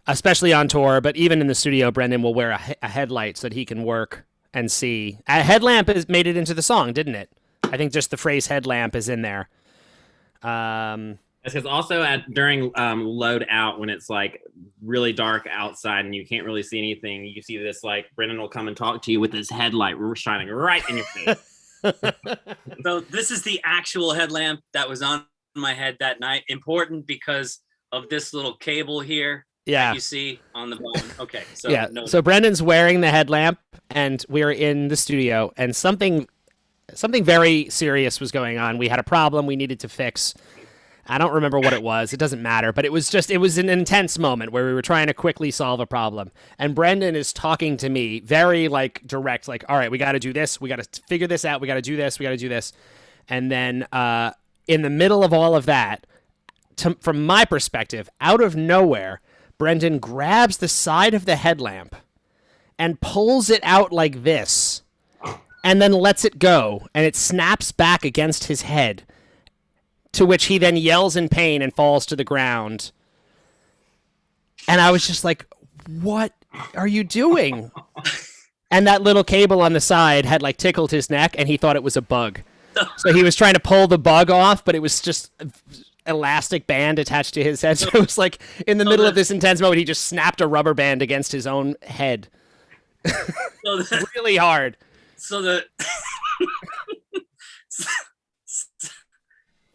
Especially on tour, but even in the studio, Brendan will wear a headlight so that he can work and see. A headlamp has made it into the song, didn't it? I think just the phrase headlamp is in there. Because also during load out, when it's like really dark outside and you can't really see anything, you see this like Brendan will come and talk to you with his headlight shining right in your face. So this is the actual headlamp that was on my head that night. Important because of this little cable here. Yeah. You see on the bottom. Okay. So Yeah. no, So Brendan's wearing the headlamp, and we're in the studio, and something very serious was going on. We had a problem we needed to fix. I don't remember what it was. It doesn't matter, but it was an intense moment where we were trying to quickly solve a problem. And Brendan is talking to me very like direct, like, "All right, we got to do this. We got to figure this out. We got to do this. We got to do this." And then in the middle of all of that, from my perspective, out of nowhere, Brendan grabs the side of the headlamp and pulls it out like this and then lets it go, and it snaps back against his head. to which he then yells in pain and falls to the ground. And I was just like, what are you doing? And that little cable on the side had like tickled his neck, and he thought it was a bug. So he was trying to pull the bug off, but it was just elastic band attached to his head. So it was like in the middle of this intense moment, he just snapped a rubber band against his own head. Really hard. So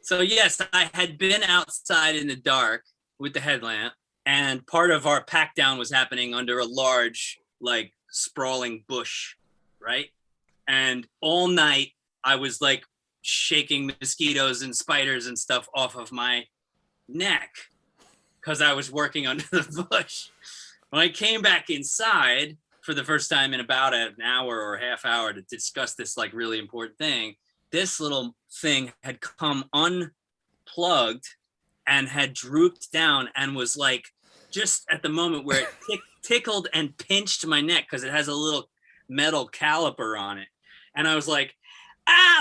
so yes, I had been outside in the dark with the headlamp, and part of our pack down was happening under a large, like, sprawling bush, right? And all night I was like shaking mosquitoes and spiders and stuff off of my neck because I was working under the bush. When I came back inside for the first time in about an hour or a half hour to discuss this like really important thing, this little thing had come unplugged and had drooped down and was like just at the moment where it tickled and pinched my neck because it has a little metal caliper on it. And I was like,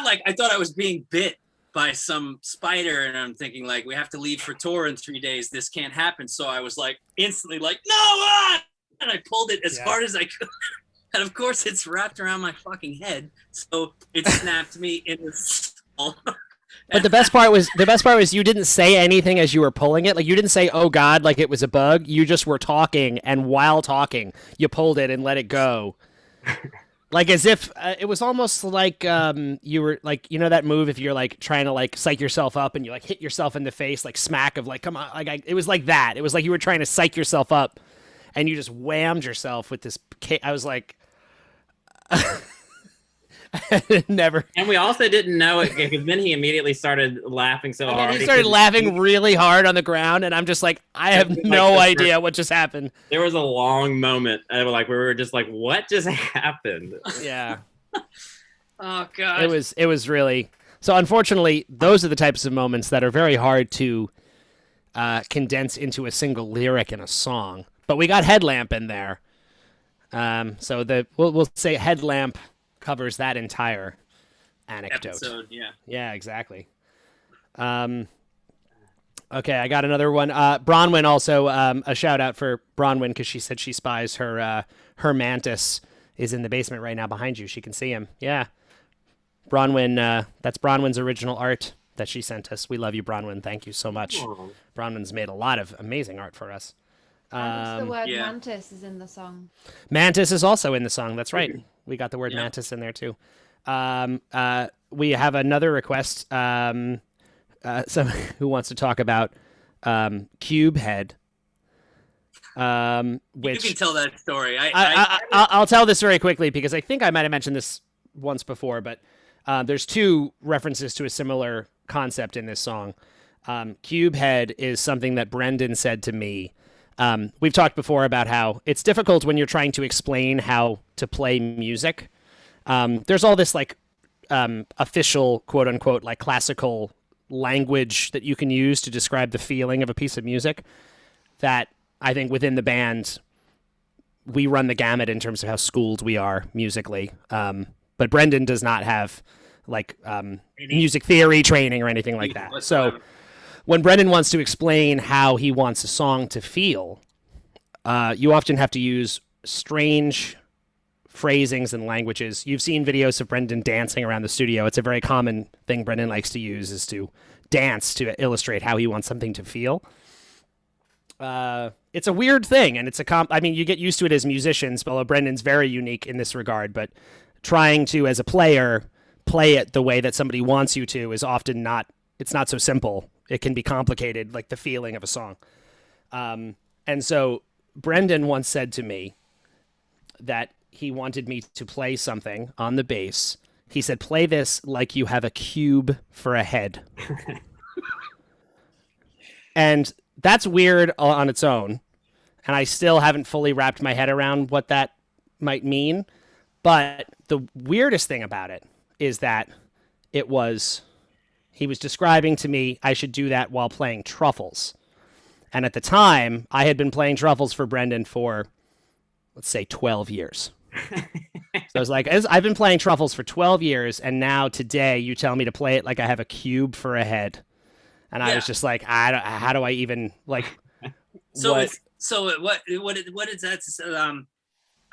like I thought I was being bit by some spider, and I'm thinking like, we have to leave for tour in 3 days. This can't happen. So I was like instantly like, no, and I pulled it as hard as I could. And of course it's wrapped around my fucking head. So it snapped me in the skull. But the best part was you didn't say anything as you were pulling it. Like you didn't say, "Oh God," like it was a bug. You just were talking, and while talking, you pulled it and let it go. Like as if it was almost like you were like, you know that move if you're like trying to like psych yourself up and you like hit yourself in the face, like smack of like, come on, like it was like that. It was like you were trying to psych yourself up, and you just whammed yourself with this. I was like. Never. And we also didn't know it because then he immediately started laughing so hard. He started laughing really hard on the ground, and I'm just like, I have no idea what just happened. There was a long moment, and like we were just like, what just happened? Yeah. Oh God. It was really so. Unfortunately, those are the types of moments that are very hard to condense into a single lyric in a song. But we got Headlamp in there. So we'll say Headlamp covers that entire anecdote. Episode, yeah. Yeah, exactly. Okay, I got another one. Bronwyn also, a shout out for Bronwyn because she said she spies her mantis is in the basement right now behind you. She can see him. Yeah. Bronwyn, that's Bronwyn's original art that she sent us. We love you, Bronwyn. Thank you so much. Aww. Bronwyn's made a lot of amazing art for us. The word mantis is in the song. Mantis is also in the song. That's right. We got the word mantis in there too. We have another request. Some who wants to talk about Cube Head. Which you can tell that story. I'll tell this very quickly because I think I might have mentioned this once before, but there's two references to a similar concept in this song. Cube Head is something that Brendan said to me. We've talked before about how it's difficult when you're trying to explain how to play music. There's all this like official quote unquote like classical language that you can use to describe the feeling of a piece of music that I think within the band we run the gamut in terms of how schooled we are musically. But Brendan does not have like music theory training or anything like that. So when Brendan wants to explain how he wants a song to feel, you often have to use strange phrasings and languages. You've seen videos of Brendan dancing around the studio. It's a very common thing Brendan likes to use is to dance to illustrate how he wants something to feel. It's a weird thing, and it's I mean, you get used to it as musicians, although Brendan's very unique in this regard, but trying to, as a player, play it the way that somebody wants you to is often it's not so simple. It can be complicated, like the feeling of a song. And so Brendan once said to me that he wanted me to play something on the bass. He said, play this like you have a cube for a head. And that's weird on its own. And I still haven't fully wrapped my head around what that might mean. But the weirdest thing about it is that he was describing to me I should do that while playing Truffles. And at the time, I had been playing Truffles for Brendan for, let's say, 12 years. So I was like, I've been playing Truffles for 12 years, and now today you tell me to play it like I have a cube for a head. and I was Yeah. just like, how do I even like? So what- it's what is that?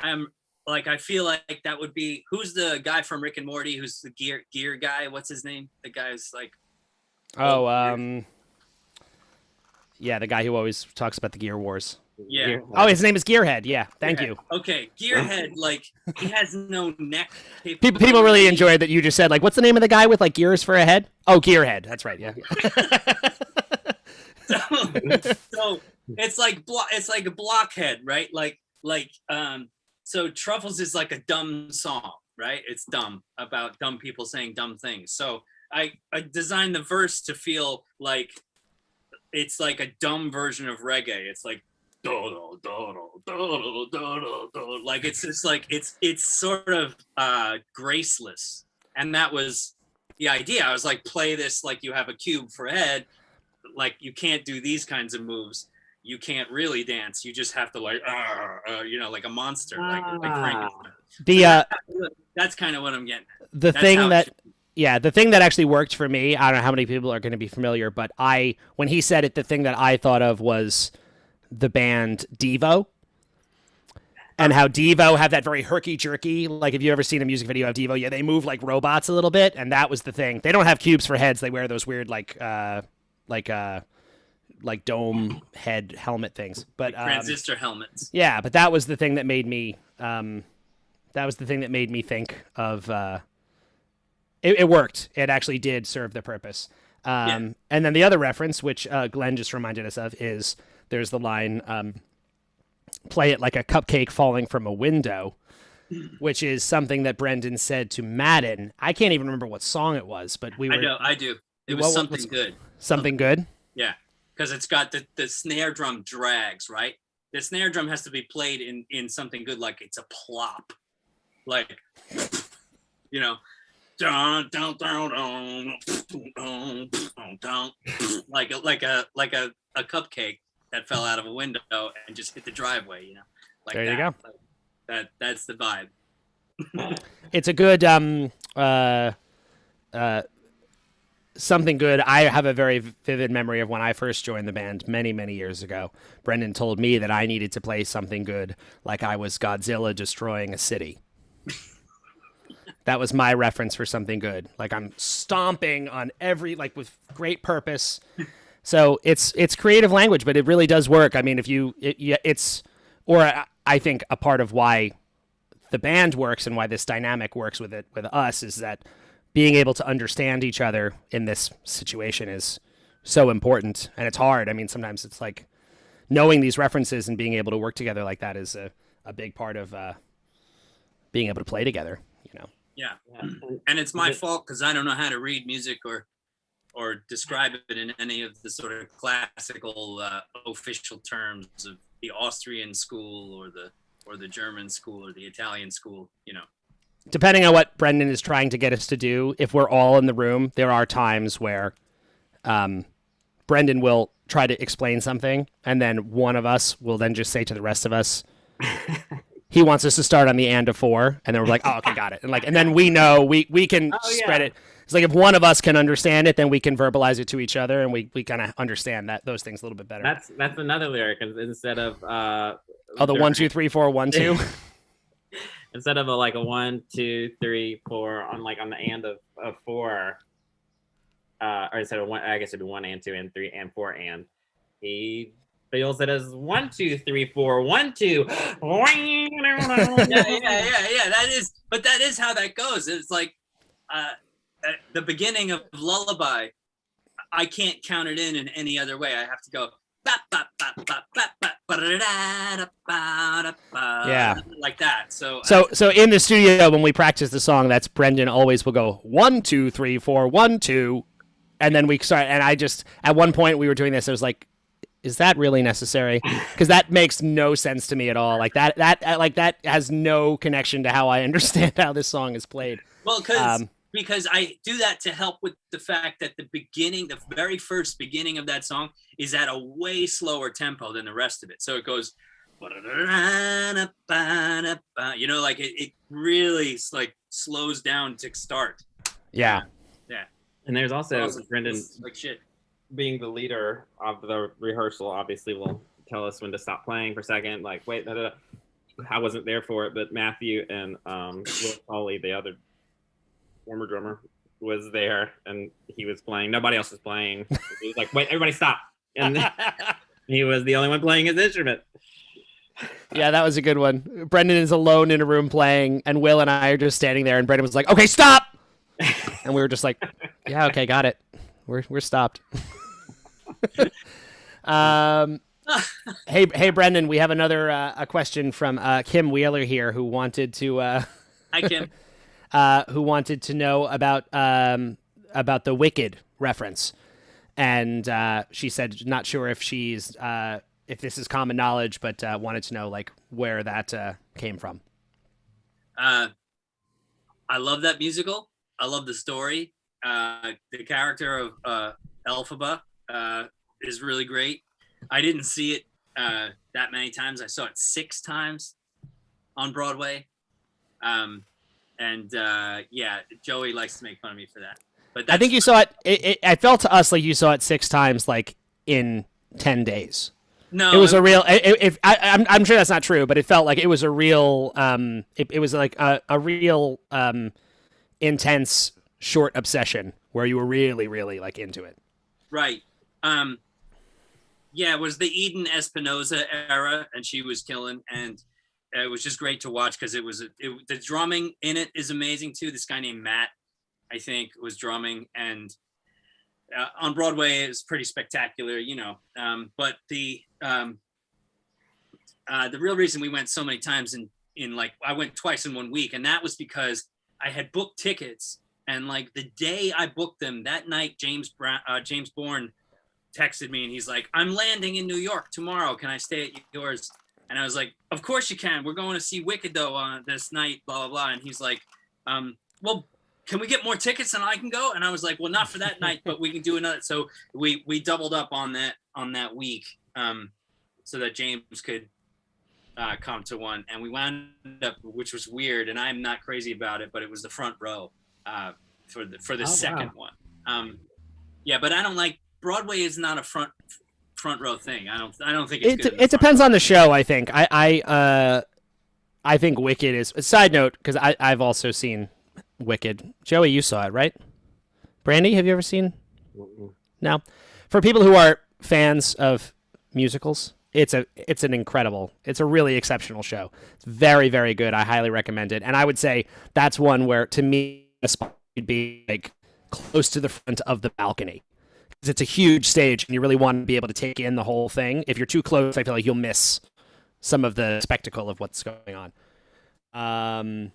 I'm like, I feel like that would be, who's the guy from Rick and Morty who's the gear guy? What's his name? The guy's like, Yeah, the guy who always talks about the Gear Wars. Yeah. Oh, his name is Gearhead. Yeah, thank Gearhead. you. Okay, Gearhead, like he has no neck. People really enjoyed that you just said like, what's the name of the guy with like gears for a head? Oh, Gearhead. That's right. Yeah. So it's like a blockhead, right? So Truffles is like a dumb song, right? It's dumb, about dumb people saying dumb things. So I designed the verse to feel like it's like a dumb version of reggae. It's like do, do, do, do, like it's just like it's sort of graceless. And that was the idea. I was like, play this like you have a cube for a head. Like you can't do these kinds of moves. You can't really dance. You just have to like, like a monster, like Frankenstein. That's kind of what I'm getting at. The thing that actually worked for me, I don't know how many people are going to be familiar, but when he said it, the thing that I thought of was the band Devo, and how Devo have that very herky-jerky, like if you ever seen a music video of Devo, yeah, they move like robots a little bit, and that was the thing. They don't have cubes for heads. They wear those weird like dome head helmet things, but Transistor helmets. Yeah, but that was the thing that made me think of it worked. It actually did serve the purpose. And then the other reference, which Glenn just reminded us of, is there's the line, play it like a cupcake falling from a window, which is something that Brendan said to Madden. I can't even remember what song it was, but I do. It was something good. Something good? Yeah, because it's got the snare drum drags, right? The snare drum has to be played in something good, like it's a plop. Like, dun, dun, dun, dun, dun, dun, dun, like a cupcake that fell out of a window and just hit the driveway, like there you go. That's the vibe. It's a good something good. I have a very vivid memory of when I first joined the band many, many years ago. Brendan told me that I needed to play something good, like I was Godzilla destroying a city. That was my reference for something good. Like I'm stomping on like with great purpose. So it's creative language, but it really does work. I mean, I think a part of why the band works and why this dynamic works with us is that being able to understand each other in this situation is so important, and it's hard. I mean, sometimes it's like knowing these references and being able to work together like that is a big part of being able to play together, Yeah. And it's my fault because I don't know how to read music or describe it in any of the sort of classical official terms of the Austrian school or the German school or the Italian school, Depending on what Brendan is trying to get us to do, if we're all in the room, there are times where Brendan will try to explain something, and then one of us will then just say to the rest of us, he wants us to start on the and of 4, and then we're like, oh, okay, got it. And then we know we can spread it. It's like if one of us can understand it, then we can verbalize it to each other, and we kind of understand those things a little bit better. That's another lyric instead of the 1 2 3 4 1 2. Instead of a 1 2 3 4 on the and of 4, or instead of 1, I guess it'd be 1 and 2 and 3 and 4 and he feels it as 1 2 3 4 1 2. yeah. That is how that goes. It's like at the beginning of Lullaby, I can't count it in any other way. I have to go like that. So in the studio when we practice the song, that's Brendan always will go 1 2 3 4 1 2, and then we start. And I just at one point we were doing this. I was like, is that really necessary? Because that makes no sense to me at all. Like that has no connection to how I understand how this song is played. Well, because I do that to help with the fact that the very first beginning of that song is at a way slower tempo than the rest of it. So it goes, it really slows down to start. Yeah. Yeah. And there's also Brendan. Like shit. being the leader of the rehearsal, obviously will tell us when to stop playing for a second. Like, wait, I wasn't there for it, but Matthew and Will Foley, the other former drummer, was there, and he was playing. Nobody else was playing. He was like, wait, everybody stop. And he was the only one playing his instrument. Yeah, that was a good one. Brendan is alone in a room playing, and Will and I are just standing there, and Brendan was like, okay, stop. And we were just like, yeah, okay, got it. We're stopped. Hey, Brendan, we have another a question from Kim Wheeler here, who wanted to Hi, Kim. who wanted to know about the Wicked reference, and she said not sure if she's if this is common knowledge, but wanted to know like where that came from. I love that musical. I love the story. The character of Elphaba is really great. I didn't see it that many times. I saw it 6 times on Broadway. Yeah, Joey likes to make fun of me for that. But I think you saw it. I felt to us like you saw it 6 times, like in 10 days. No, it was a real. I'm sure that's not true, but it felt like it was a real. It was like a real intense short obsession where you were really, really like into it. Right. Yeah, it was the Eden Espinosa era, and she was killing, and it was just great to watch because the drumming in it is amazing too. This guy named Matt, I think, was drumming, and on Broadway it was pretty spectacular, you know. But the real reason we went so many times in like I went twice in 1 week, and that was because I had booked tickets, and like the day I booked them, that night James Bourne texted me and he's like, I'm landing in New York tomorrow. Can I stay at yours? And I was like, of course you can. We're going to see Wicked though on this night, blah, blah, blah. And he's like, well, can we get more tickets and I can go? And I was like, well, not for that night, but we can do another. So we doubled up on that week so that James could come to one. And we wound up, which was weird, and I'm not crazy about it, but it was the front row for the second one. Yeah, but I don't like, Broadway is not a front row thing. I don't think it's good. It depends on the show. I think I think Wicked is a side note because I've also seen Wicked. Joey, you saw it, right? Brandy, have you ever seen? No. For people who are fans of musicals, it's a really exceptional show. It's very, very good. I highly recommend it. And I would say that's one where to me a spot would be like close to the front of the balcony. It's a huge stage and you really want to be able to take in the whole thing. If you're too close, I feel like you'll miss some of the spectacle of what's going on.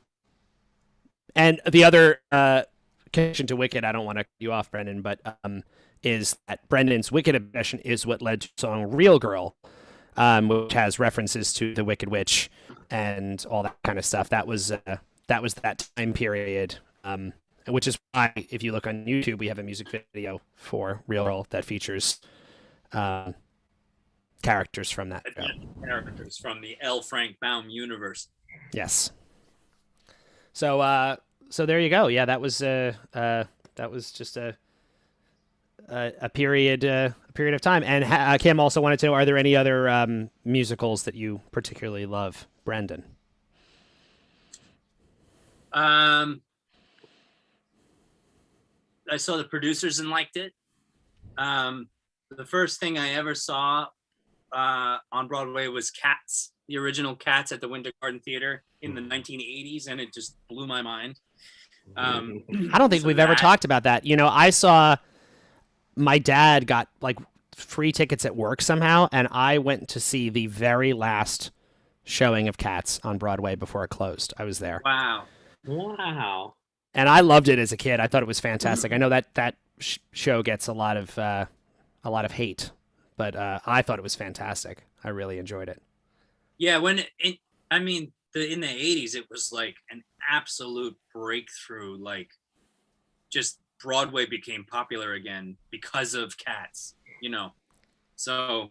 And the other connection to Wicked, I don't want to cut you off, Brendan, but is that Brendan's Wicked obsession is what led to the song Real Girl, which has references to the Wicked Witch and all that kind of stuff. That was that time period. Which is why, if you look on YouTube, we have a music video for Real Girl that features characters from that show. Characters from the L. Frank Baum universe. Yes. So there you go. Yeah, that was just a period of time. And Kim also wanted to know: are there any other musicals that you particularly love, Brendan? I saw The Producers and liked it. The first thing I ever saw on Broadway was Cats, the original Cats at the Winter Garden Theater in the 1980s, and it just blew my mind. I don't think we've ever talked about that. You know, I saw my dad got like free tickets at work somehow, and I went to see the very last showing of Cats on Broadway before it closed. I was there. Wow. And I loved it as a kid. I thought it was fantastic. I know that show gets a lot of hate, but I thought it was fantastic. I really enjoyed it. Yeah, in the 80s, it was like an absolute breakthrough. Like, just Broadway became popular again because of Cats, you know. So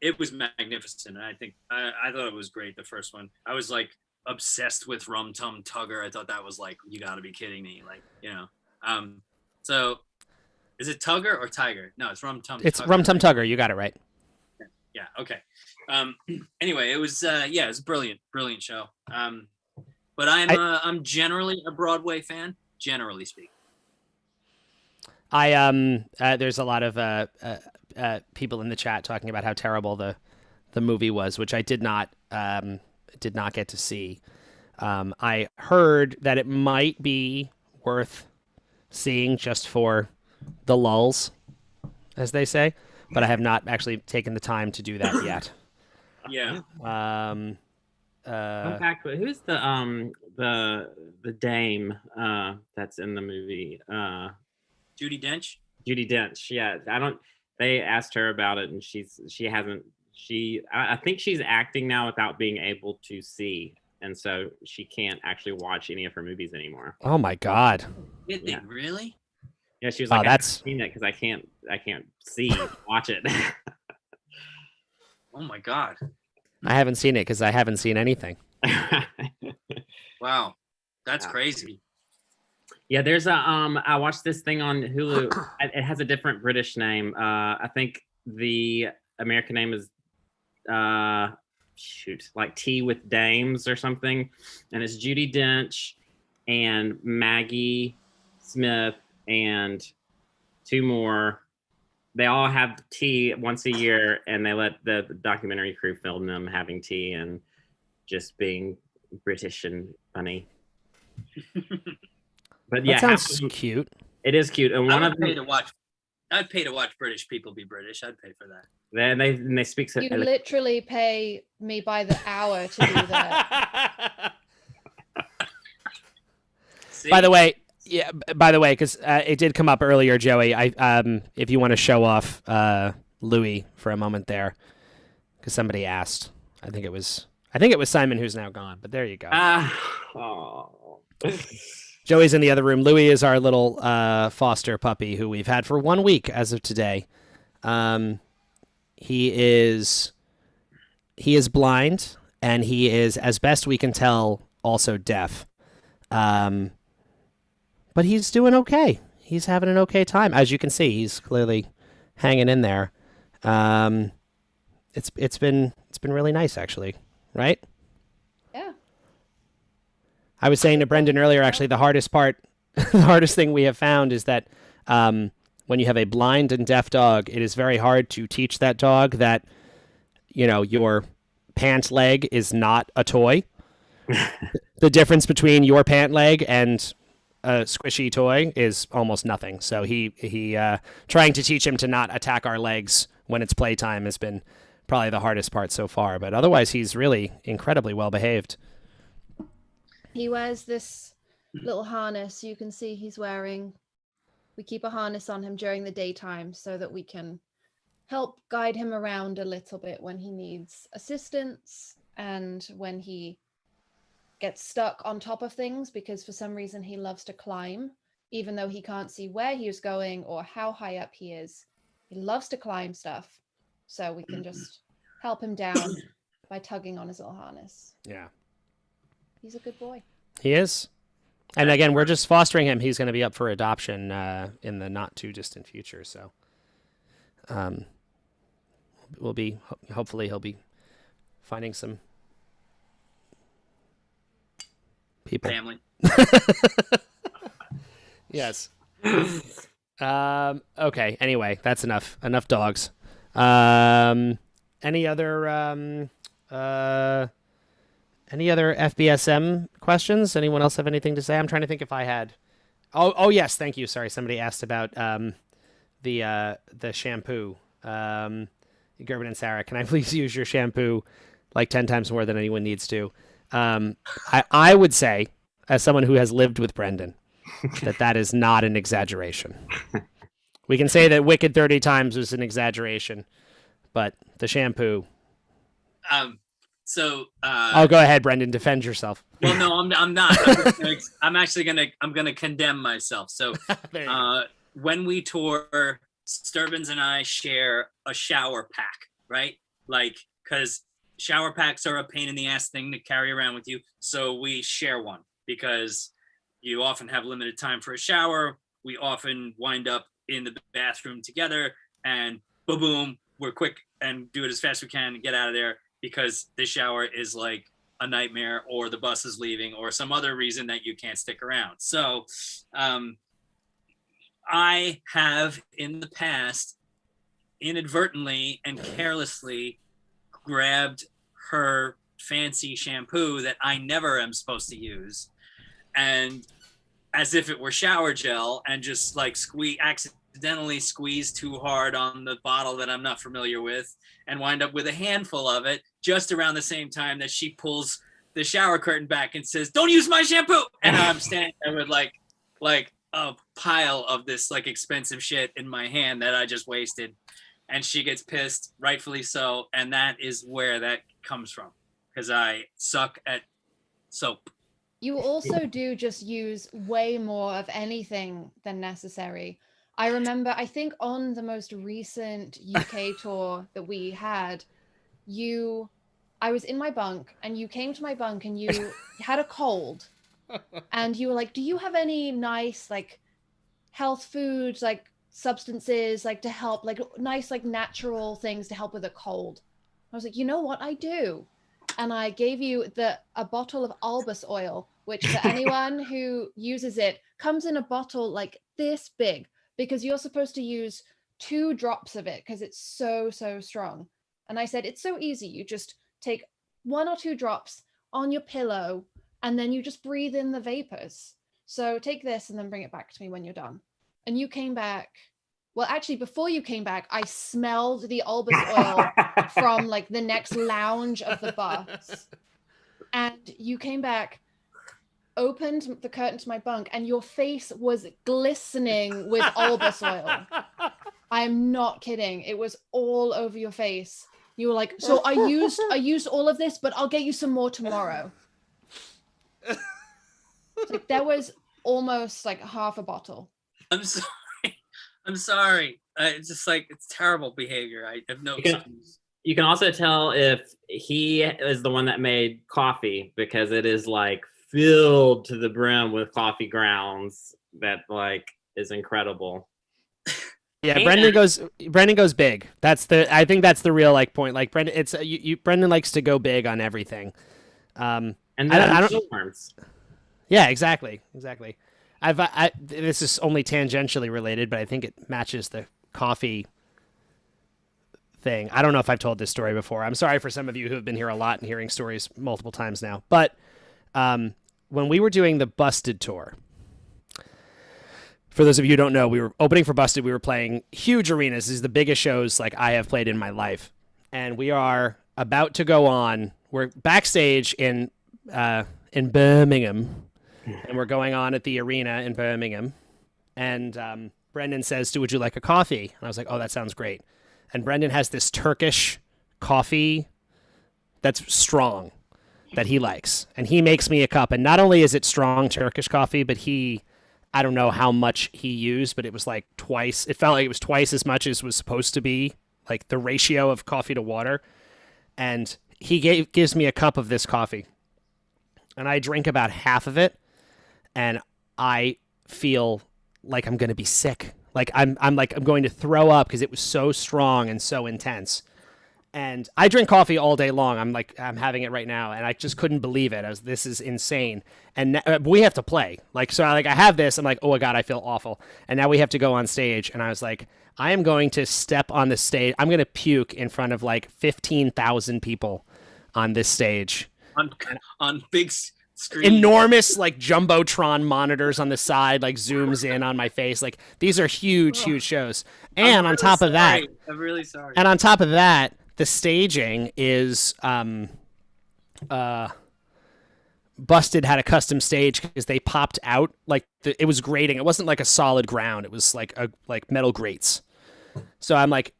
it was magnificent. And I think I thought it was great, the first one. I was like obsessed with Rum Tum Tugger. I thought that was like, you got to be kidding me, like, you know. So Is it Tugger or Tiger? No, it's Rum Tum. It's Tugger, Rum Tum right? Tugger. You got it right. Yeah. Okay. Anyway, it was it was brilliant show. But I'm generally a Broadway fan, generally speaking. There's a lot of people in the chat talking about how terrible the movie was, which I did not get to see. I heard that it might be worth seeing just for the lulls, as they say, but I have not actually taken the time to do that yet. Yeah. Fun fact, but who's the dame that's in the movie? Judi Dench. Judi Dench. Yeah, they asked her about it, and I think she's acting now without being able to see, and so she can't actually watch any of her movies anymore. Oh my God. Did they Yeah. really? Yeah, she was Oh, like, that's- I've seen it because I can't see watch it. Oh my God. I haven't seen it because I haven't seen anything. Wow. That's Yeah. crazy. Yeah, there's I watched this thing on Hulu. It has a different British name. I think the American name is like Tea with Dames or something, and it's Judi Dench and Maggie Smith and two more. They all have tea once a year, and they let the documentary crew film them having tea and just being British and funny. But yeah, That sounds cute. it is cute. And one I of would pay them, to watch. I'd pay to watch British people be British. I'd pay for that. they speak so. You literally pay me by the hour to do that. See? By the way, because it did come up earlier, Joey. If you want to show off Louis for a moment there, because somebody asked. I think it was Simon, who's now gone. But there you go. Oh. Joey's in the other room. Louis is our little foster puppy who we've had for 1 week as of today. He is blind, and he is, as best we can tell, also deaf. But he's doing okay. He's having an okay time. As you can see, he's clearly hanging in there. It's been really nice, actually, right? Yeah. I was saying to Brendan earlier, actually, the hardest thing we have found is that when you have a blind and deaf dog, it is very hard to teach that dog that, your pant leg is not a toy. The difference between your pant leg and a squishy toy is almost nothing. So he trying to teach him to not attack our legs when it's playtime has been probably the hardest part so far. But otherwise, he's really incredibly well behaved. He wears this little harness you can see he's wearing. We keep a harness on him during the daytime so that we can help guide him around a little bit when he needs assistance and when he gets stuck on top of things, because for some reason he loves to climb, even though he can't see where he is going or how high up he is. He loves to climb stuff. So we can just help him down by tugging on his little harness. Yeah. He's a good boy. He is. And again, we're just fostering him. He's going to be up for adoption in the not too distant future. So hopefully he'll be finding some people. Family. Yes. Okay. Anyway, that's enough. Enough dogs. Any other FBSM questions? Anyone else have anything to say? I'm trying to think if I had. Oh yes, thank you. Sorry, somebody asked about the shampoo. Gerben and Sarah, can I please use your shampoo like 10 times more than anyone needs to? I would say, as someone who has lived with Brendan, that is not an exaggeration. We can say that Wicked 30 times was an exaggeration, but the shampoo. Oh, go ahead, Brendan. Defend yourself. Well, no, I'm not. I'm actually gonna condemn myself. So, when we tour, Sturbans and I share a shower pack, right? Like, because shower packs are a pain in the ass thing to carry around with you. So we share one because you often have limited time for a shower. We often wind up in the bathroom together, and boom, boom, we're quick and do it as fast as we can and get out of there because the shower is like a nightmare, or the bus is leaving, or some other reason that you can't stick around. So I have in the past inadvertently and carelessly grabbed her fancy shampoo that I never am supposed to use, and as if it were shower gel, and just like accidentally squeeze too hard on the bottle that I'm not familiar with, and wind up with a handful of it just around the same time that she pulls the shower curtain back and says, "Don't use my shampoo." And I'm standing there with like a pile of this like expensive shit in my hand that I just wasted. And she gets pissed, rightfully so. And that is where that comes from, because I suck at soap. You also do just use way more of anything than necessary. I remember, I think on the most recent UK tour that we had, I was in my bunk and you came to my bunk and you had a cold and you were like, do you have any nice like health foods, like substances, like to help, like nice, like natural things to help with a cold? I was like, you know what, I do. And I gave you a bottle of Albus oil, which for anyone who uses it comes in a bottle like this big, because you're supposed to use 2 drops of it because it's so strong. And I said, it's so easy. You just take 1 or 2 drops on your pillow and then you just breathe in the vapors. So take this and then bring it back to me when you're done. And you came back. Well, actually, before you came back, I smelled the Albus oil from like the next lounge of the bus. And you came back, opened the curtain to my bunk, and your face was glistening with Albus oil. I am not kidding. It was all over your face. You were like, so I used all of this, but I'll get you some more tomorrow. Like there was almost like half a bottle. I'm sorry. It's just like, it's terrible behavior. I have no excuse. You can also tell if he is the one that made coffee, because it is like filled to the brim with coffee grounds that like is incredible. Yeah, and Brendan goes big. I think that's the real like point. Like Brendan, it's Brendan likes to go big on everything. And I don't. Yeah, exactly. This is only tangentially related, but I think it matches the coffee thing. I don't know if I've told this story before. I'm sorry for some of you who have been here a lot and hearing stories multiple times now. But when we were doing the Busted tour, for those of you who don't know, we were opening for Busted. We were playing huge arenas. This is the biggest shows like I have played in my life. And we are about to go on. We're backstage in Birmingham. And we're going on at the arena in Birmingham. And Brendan says, would you like a coffee? And I was like, oh, that sounds great. And Brendan has this Turkish coffee that's strong that he likes. And he makes me a cup. And not only is it strong Turkish coffee, but I don't know how much he used, but it was like twice. It felt like it was twice as much as was supposed to be, like the ratio of coffee to water. And he gives me a cup of this coffee. And I drink about half of it. And I feel like I'm going to be sick. Like I'm going to throw up because it was so strong and so intense. And I drink coffee all day long. I'm having it right now, and I just couldn't believe it. This is insane. And we have to play. I have this. I'm like, oh my God, I feel awful. And now we have to go on stage. And I was like, I am going to step on the stage. I'm going to puke in front of like 15,000 people on this stage. On big screen. Enormous like jumbotron monitors on the side, like zooms in on my face. Like these are huge shows. And on top of that, I'm really sorry. And on top of that, the staging is Busted had a custom stage because they popped out like it was grating. It wasn't like a solid ground. It was like metal grates. So I'm like,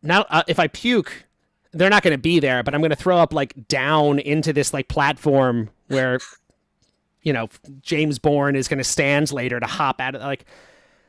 now if I puke, they're not going to be there, but I'm going to throw up like down into this like platform where James Bourne is going to stand later to hop out of like.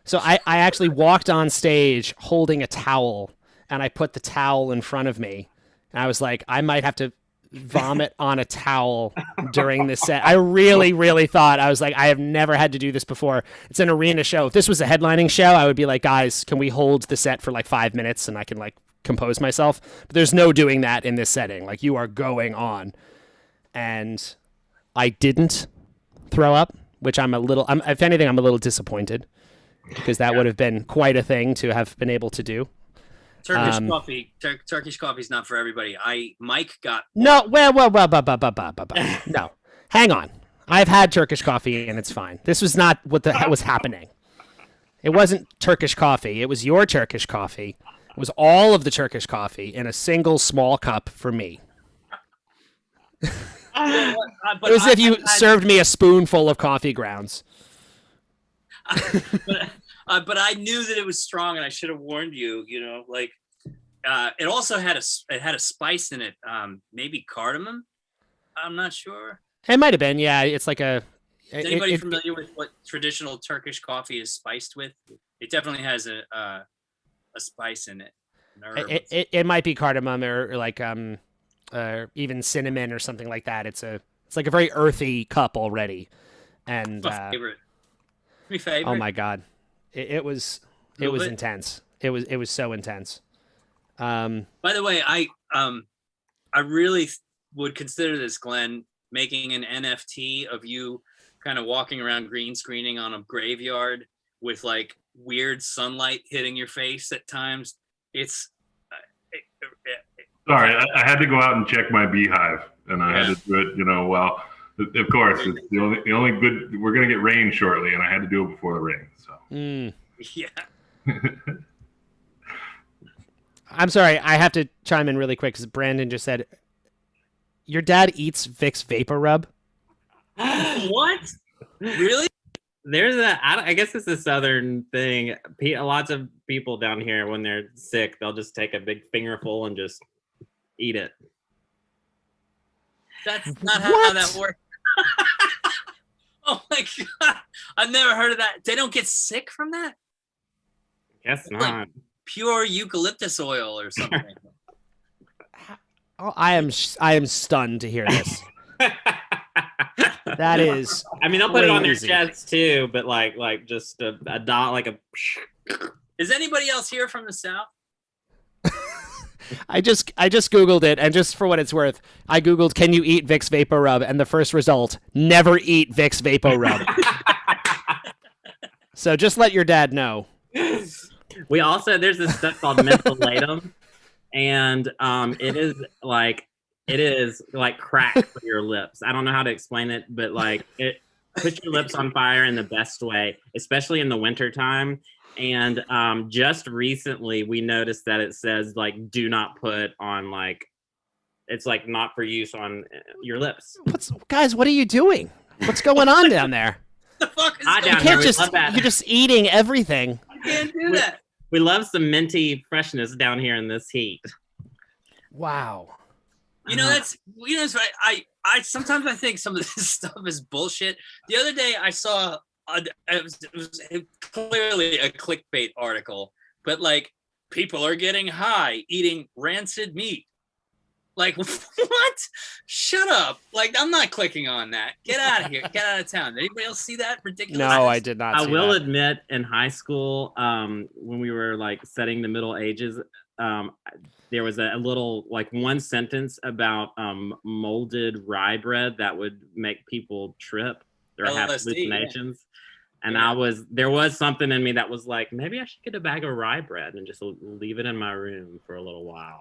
So I actually walked on stage holding a towel, and I put the towel in front of me, and I was like, I might have to vomit on a towel during this set. I really, really thought, I was like, I have never had to do this before. It's an arena show. If this was a headlining show, I would be like, guys, can we hold the set for like 5 minutes and I can like compose myself? But there's no doing that in this setting. Like, you are going on. And I didn't throw up, which if anything, I'm a little disappointed, because that would have been quite a thing to have been able to do. Turkish coffee. Turkish coffee is not for everybody. Mike got No, well, no. Hang on. I've had Turkish coffee and it's fine. This was not what was happening. It wasn't Turkish coffee. It was your Turkish coffee. It was all of the Turkish coffee in a single small cup for me. It was if you served me a spoonful of coffee grounds. But I knew that it was strong, and I should have warned you. You know, like it also had a spice in it, maybe cardamom. I'm not sure. It might have been, yeah. It's like a. Is anybody familiar with what traditional Turkish coffee is spiced with? It definitely has a spice in it. It might be cardamom or like even cinnamon or something like that. It's like a very earthy cup already, and my favorite. My favorite. Oh my god, it was intense. It was so intense. By the way, I really would consider this, Glenn, making an NFT of you kind of walking around green screening on a graveyard with like weird sunlight hitting your face at times. It's sorry, I had to go out and check my beehive, and I had to do it. You know, well, of course, it's the only good. We're gonna get rain shortly, and I had to do it before the rain. So yeah. I'm sorry, I have to chime in really quick because Brandon just said, your dad eats Vicks Vapor Rub? What? Really? There's I guess it's a Southern thing. Lots of people down here, when they're sick, they'll just take a big fingerful and just eat it. That's not how that works. Oh my god. I've never heard of that. They don't get sick from that? Guess It's not. like pure eucalyptus oil or something. Oh, I am stunned to hear this. That is. I mean, they'll put it on their crazy. chest too, but like just a dot, like a. Is anybody else here from the South? I just Googled it, and just for what it's worth, I Googled, can you eat Vicks Vapor Rub? And the first result, never eat Vicks Vapor Rub. So just let your dad know. We also, there's this stuff called mentholatum, and it is like crack for your lips. I don't know how to explain it, but like it puts your lips on fire in the best way, especially in the wintertime. And just recently we noticed that it says like, do not put on, like, it's like not for use on your lips. Guys, what are you doing? What's going on down there? The fuck is Hi, going down You here. can't We love that. you're just eating everything. You can't do that. We love some minty freshness down here in this heat. Wow. You know, that's, you know, it's right. I sometimes I think some of this stuff is bullshit. The other day I saw it was clearly a clickbait article, but like, people are getting high eating rancid meat. Like, what? Shut up. Like, I'm not clicking on that. Get out of here. Get out of town. Did anybody else see that ridiculous? No, I did not. I see will that. admit, in high school, when we were like studying the Middle Ages, there was a little, like, one sentence about molded rye bread that would make people trip or have LSD, hallucinations. And Yeah. there was something in me that was like, maybe I should get a bag of rye bread and just leave it in my room for a little while.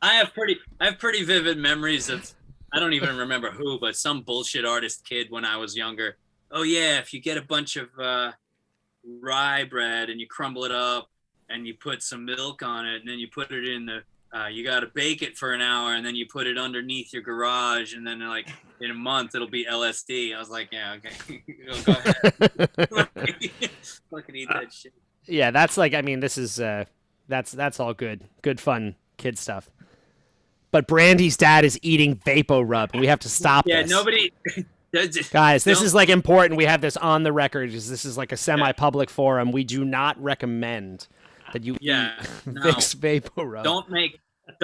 I have pretty vivid memories of, I don't even remember who, but some bullshit artist kid when I was younger. Oh yeah, if you get a bunch of rye bread and you crumble it up and you put some milk on it and then you put it in the you got to bake it for an hour and then you put it underneath your garage and then like in a month it'll be LSD. I was like, yeah, okay. Go ahead. Fucking eat that shit. Yeah, that's like, I mean, this is that's all good fun kid stuff. But Brandy's dad is eating Vapor Rub, and we have to stop Yeah, this. nobody. Guys, this No. is like important. We have this on the record because this is like a semi-public forum. We do not recommend that you Yeah, eat no. Vicks Vapor Rub. Don't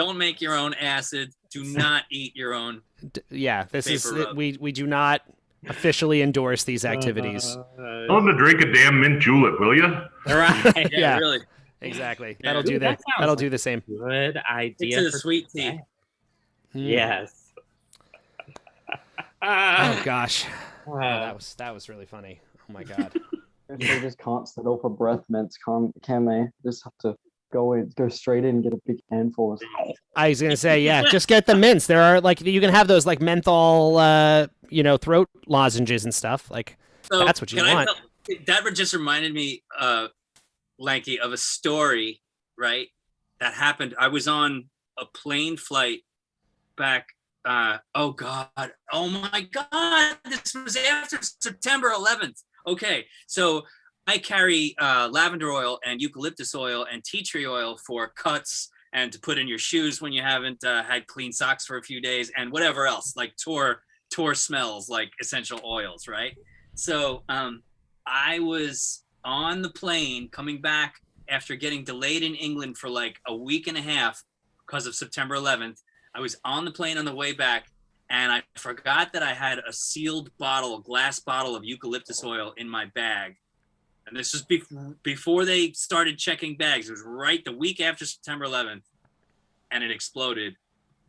Don't make your own acid. Do not eat your own. Yeah, this is Paper rub. we do not officially endorse these activities. Tell them to drink a damn mint julep, will you? Right. Yeah, Yeah. really. Exactly. Yeah. That'll do Ooh, that. that sounds That'll like do the same. Good Stick idea. to the for sweet tea. today. Mm. Yes. Oh gosh. Oh, Uh, that was really funny. Oh my god. If they just can't settle for breath mints, can they? Just have to go straight in and get a big handful. I was gonna say, yeah, just get the mints. There are like you can have those like menthol, throat lozenges and stuff. Like So That's what you can want. That just reminded me, Lanky, of a story, right? That happened. I was on a plane flight back. Oh my God! This was after September 11th. Okay, so I carry lavender oil and eucalyptus oil and tea tree oil for cuts and to put in your shoes when you haven't had clean socks for a few days, and whatever else like tour smells like essential oils, right? So I was on the plane coming back after getting delayed in England for like a week and a half because of September 11th. I was on the plane on the way back, and I forgot that I had a sealed glass bottle of eucalyptus oil in my bag. And this was before they started checking bags. It was right the week after September 11th, and it exploded.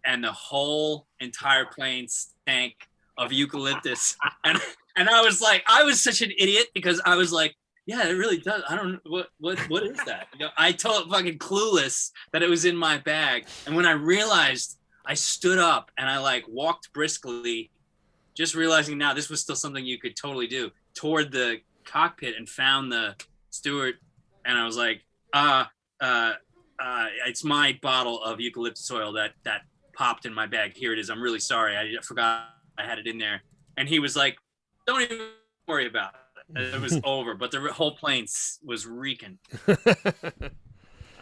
And the whole entire plane stank of eucalyptus. And I was like, I was such an idiot because I was like, yeah, it really does. I don't know what is that? I told fucking clueless that it was in my bag. And when I realized, I stood up and I like walked briskly, just realizing now this was still something you could totally do, toward the cockpit and found the steward. And I was like, it's my bottle of eucalyptus oil that popped in my bag. Here it is. I'm really sorry. I forgot I had it in there. And he was like, don't even worry about it. It was over, but the whole plane was reeking.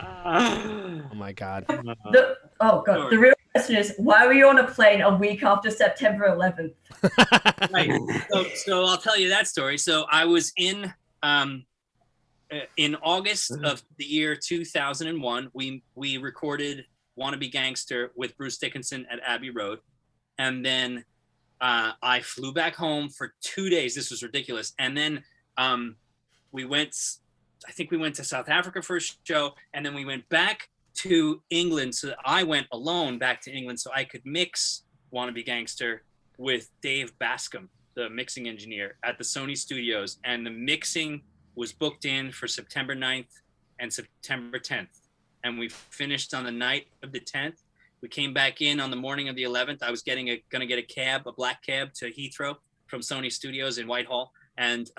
Oh my god. The real question is, why were you on a plane a week after September 11th? Right. So I'll tell you that story. So I was in August of the year 2001. We recorded "Wannabe Gangster" with Bruce Dickinson at Abbey Road, and then I flew back home for 2 days. This was ridiculous. And then we went. I think we went to South Africa for a show, and then we went back to England. So I went alone back to England so I could mix "Wannabe Gangster" with Dave Bascom, the mixing engineer at the Sony Studios. And the mixing was booked in for September 9th and September 10th. And we finished on the night of the 10th. We came back in on the morning of the 11th. I was going to get a black cab to Heathrow from Sony Studios in Whitehall. And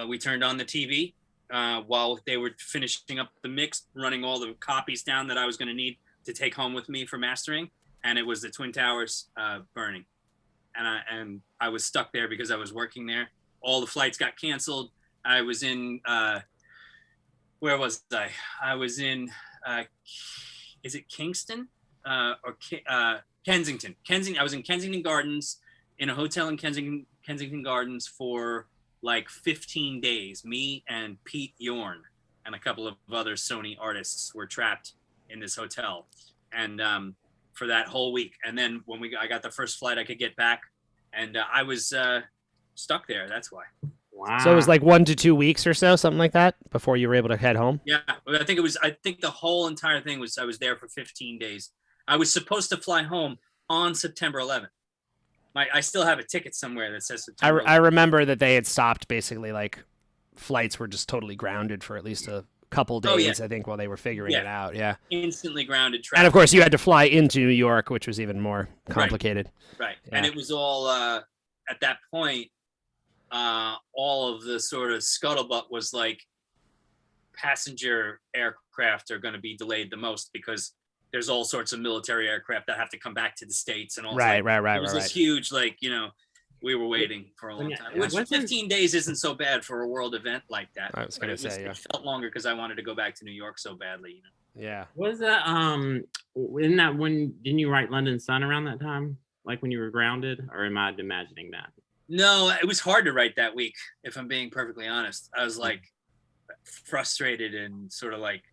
we turned on the TV while they were finishing up the mix, running all the copies down that I was going to need to take home with me for mastering. And it was the Twin Towers burning. And I was stuck there because I was working there. All the flights got canceled. I was in, where was I? I was in, is it Kingston or Kensington? I was in Kensington Gardens, in a hotel in Kensington Gardens for like 15 days. Me and Pete Yorn and a couple of other Sony artists were trapped in this hotel. And for that whole week. And then when I got the first flight, I could get back, and I was stuck there. That's why. Wow. So it was like 1 to 2 weeks or so, something like that, before you were able to head home. Yeah, but I think the whole entire thing was I was there for 15 days. I was supposed to fly home on September 11th. I still have a ticket somewhere that says September 11th. I remember that they had stopped basically, like flights were just totally grounded for at least a couple days, Oh, yeah. I think, while they were figuring it out. Yeah. Instantly grounded. And of course you had to fly into New York, which was even more complicated. Right. Yeah. And it was all, at that point, all of the sort of scuttlebutt was like passenger aircraft are going to be delayed the most because there's all sorts of military aircraft that have to come back to the States and all. Right. It was this huge, like, we were waiting for a long time. Which 15 days isn't so bad for a world event like that. I was going to say, yeah. It felt longer because I wanted to go back to New York so badly. Yeah. Was that in that when didn't you write London Sun around that time? Like when you were grounded, or am I imagining that? No, it was hard to write that week, if I'm being perfectly honest. I was like frustrated and sort of like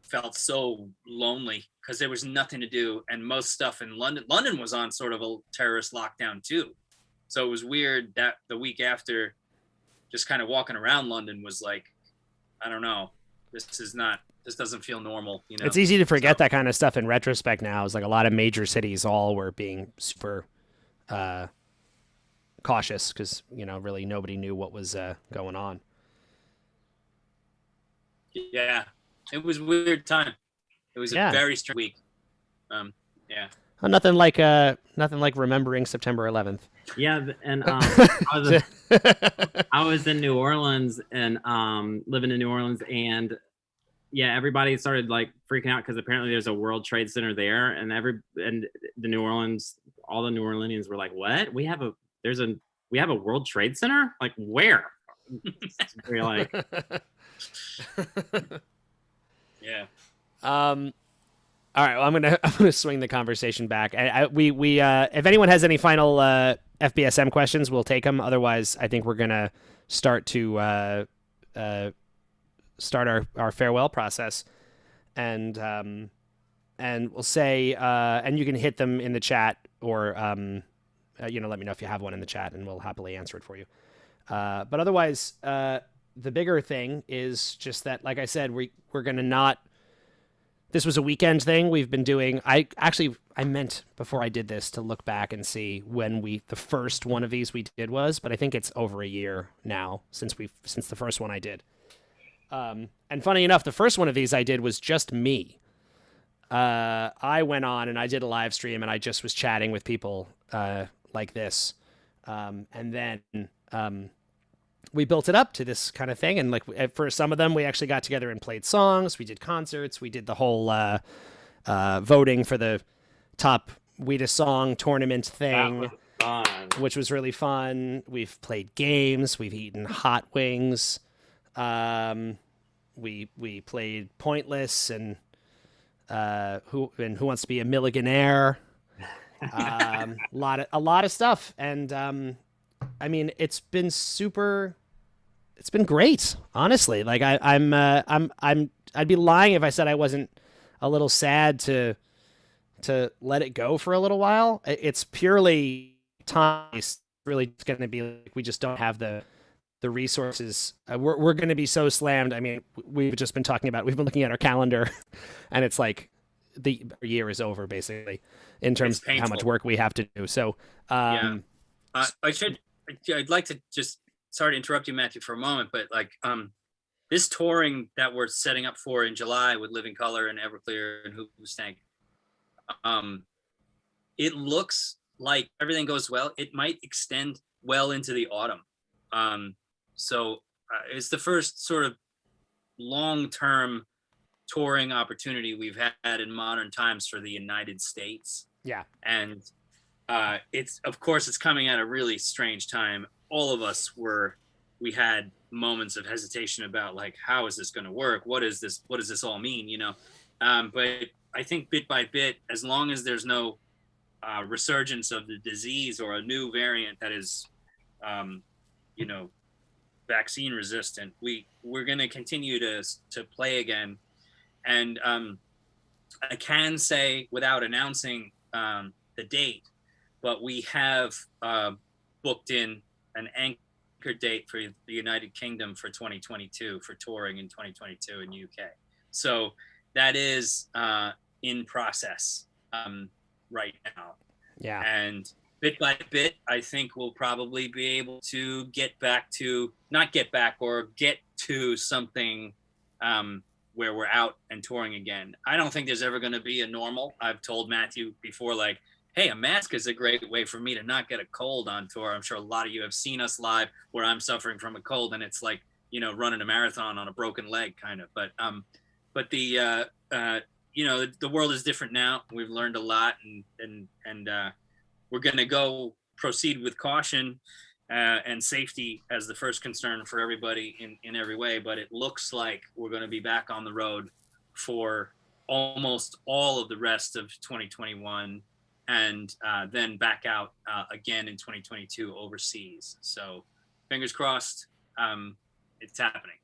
felt so lonely because there was nothing to do, and most stuff in London was on sort of a terrorist lockdown too. So it was weird that the week after, just kind of walking around London was like, I don't know, this doesn't feel normal, you know. It's easy to forget that kind of stuff in retrospect now. It's like a lot of major cities all were being super cautious because, you know, really nobody knew what was going on. Yeah, it was a weird time. It was a very strange week. Yeah. Oh, nothing like remembering September 11th. Yeah, and I was in New Orleans and living in New Orleans, and yeah, everybody started like freaking out because apparently there's a World Trade Center there, and all the New Orleanians were like, "What? We have a World Trade Center? Like where?" We're like, yeah. All right, well, I'm gonna swing the conversation back. We if anyone has any final FBSM questions, we'll take them. Otherwise, I think we're gonna start to start our farewell process, and we'll say and you can hit them in the chat or let me know if you have one in the chat, and we'll happily answer it for you. But otherwise, the bigger thing is just that, like I said, we're gonna not. This was a weekend thing we've been doing. I meant before I did this to look back and see when the first one of these we did was, but I think it's over a year now since the first one I did. And funny enough, the first one of these I did was just me. I went on and I did a live stream and I just was chatting with people like this. And then we built it up to this kind of thing. And like for some of them, we actually got together and played songs. We did concerts. We did the whole voting for the top Wheatus song tournament thing, which was really fun. We've played games. We've eaten hot wings. We played Pointless and Who Wants to Be a Millionaire. A lot of stuff. And I mean, it's been great, honestly. Like I'd be lying if I said I wasn't a little sad to let it go for a little while. It's purely time. It's really going to be like we just don't have the resources. We're going to be so slammed. I mean, we've just been talking about. We've been looking at our calendar, and it's like the year is over basically in terms of how much work we have to do. So I'd like to just. Sorry to interrupt you, Matthew, for a moment, but like this touring that we're setting up for in July with Living Color and Everclear and Hoobastank, it looks like everything goes well. It might extend well into the autumn. So it's the first sort of long-term touring opportunity we've had in modern times for the United States. Yeah. And it's coming at a really strange time. All of us we had moments of hesitation about like, how is this going to work? What does this all mean? You know? But I think bit by bit, as long as there's no resurgence of the disease or a new variant that is, vaccine resistant, we're going to continue to play again. And I can say without announcing the date, but we have booked in an anchor date for the United Kingdom for 2022 for touring in 2022 in UK. So that is in process right now. Yeah. And bit by bit, I think we'll probably be able to get to something where we're out and touring again. I don't think there's ever going to be a normal. I've told Matthew before, like, hey, a mask is a great way for me to not get a cold on tour. I'm sure a lot of you have seen us live where I'm suffering from a cold and it's like, running a marathon on a broken leg kind of. But the world is different now. We've learned a lot and we're going to proceed with caution and safety as the first concern for everybody in every way. But it looks like we're going to be back on the road for almost all of the rest of 2021. And then back out again in 2022 overseas. So fingers crossed, it's happening.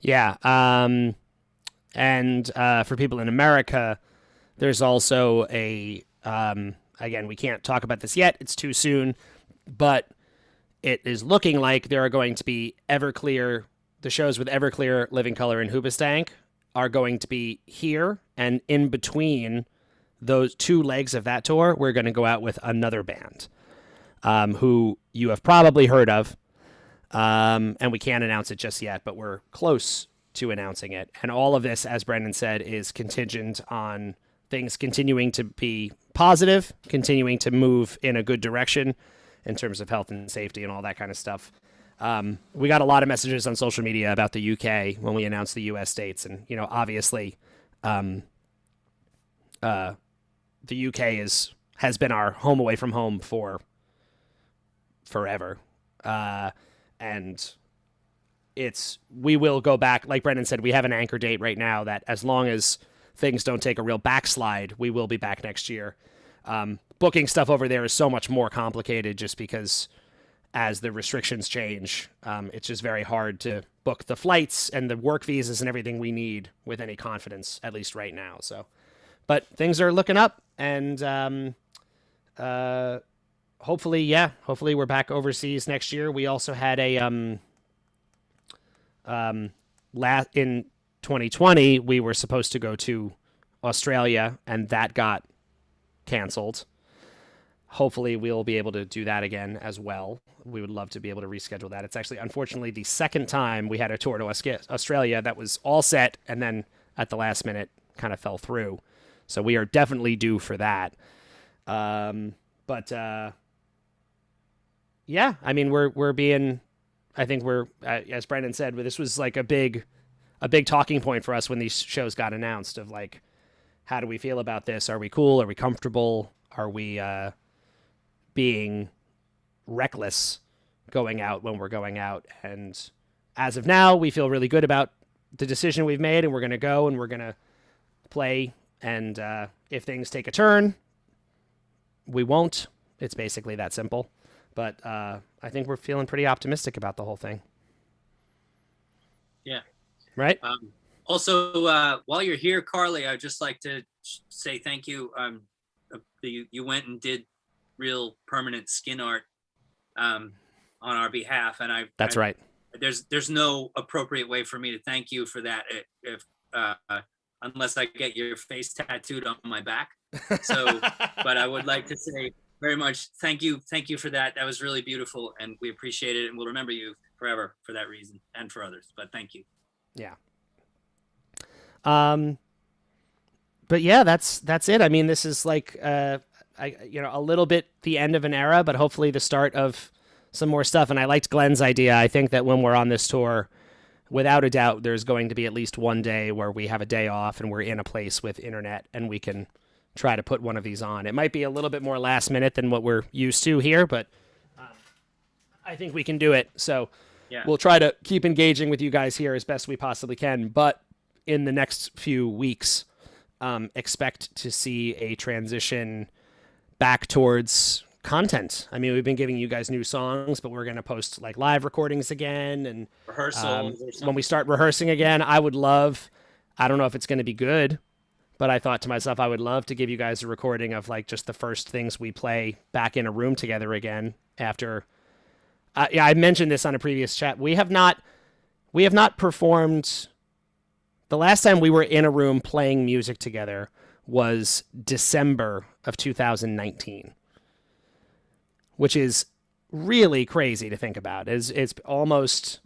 Yeah. And for people in America, There's also a again, we can't talk about this yet. It's too soon, but it is looking like there are going to be Everclear. The shows with Everclear, Living Color, and Hoobastank are going to be here, and in between those two legs of that tour, we're going to go out with another band, who you have probably heard of, and we can't announce it just yet, but we're close to announcing it. And all of this, as Brendan said, is contingent on things continuing to be positive, continuing to move in a good direction in terms of health and safety and all that kind of stuff. We got a lot of messages on social media about the UK when we announced the US dates. And, obviously, the UK has been our home away from home for forever. And we will go back. Like Brendan said, we have an anchor date right now that as long as things don't take a real backslide, we will be back next year. Booking stuff over there is so much more complicated just because as the restrictions change, it's just very hard to book the flights and the work visas and everything we need with any confidence, at least right now. So, but things are looking up, and hopefully we're back overseas next year. We also had a in 2020 we were supposed to go to Australia, and that got canceled. Hopefully we'll be able to do that again as well. We would love to be able to reschedule that. It's actually, unfortunately, the second time we had a tour to Australia that was all set and then at the last minute kind of fell through. So we are definitely due for that. Yeah, I mean, we're being, I think we're, as Brendan said, this was like a big talking point for us when these shows got announced of like, how do we feel about this? Are we cool? Are we comfortable? Are we being reckless going out when we're going out? And as of now, we feel really good about the decision we've made, and we're going to go and we're going to play. And if things take a turn, we won't. It's basically that simple. But I think we're feeling pretty optimistic about the whole thing. Yeah. Right? Also, while you're here, Carly, I'd just like to say thank you. You went and did real permanent skin art on our behalf, and That's right. There's no appropriate way for me to thank you for that unless I get your face tattooed on my back. So, but I would like to say very much thank you for that. That was really beautiful, and we appreciate it, and we'll remember you forever for that reason and for others. But thank you. Yeah. But yeah, that's it. I mean, this is like a little bit the end of an era, but hopefully the start of some more stuff. And I liked Glenn's idea. I think that when we're on this tour, without a doubt, there's going to be at least one day where we have a day off and we're in a place with internet and we can try to put one of these on. It might be a little bit more last minute than what we're used to here, but I think we can do it. So yeah, we'll try to keep engaging with you guys here as best we possibly can. But in the next few weeks, expect to see a transition back towards content. I mean, we've been giving you guys new songs, but we're going to post like live recordings again and rehearsals. When we start rehearsing again, I don't know if it's going to be good, but I thought to myself, I would love to give you guys a recording of like just the first things we play back in a room together again after. I mentioned this on a previous chat. We have not performed. The last time we were in a room playing music together was December of 2019, which is really crazy to think about. It's almost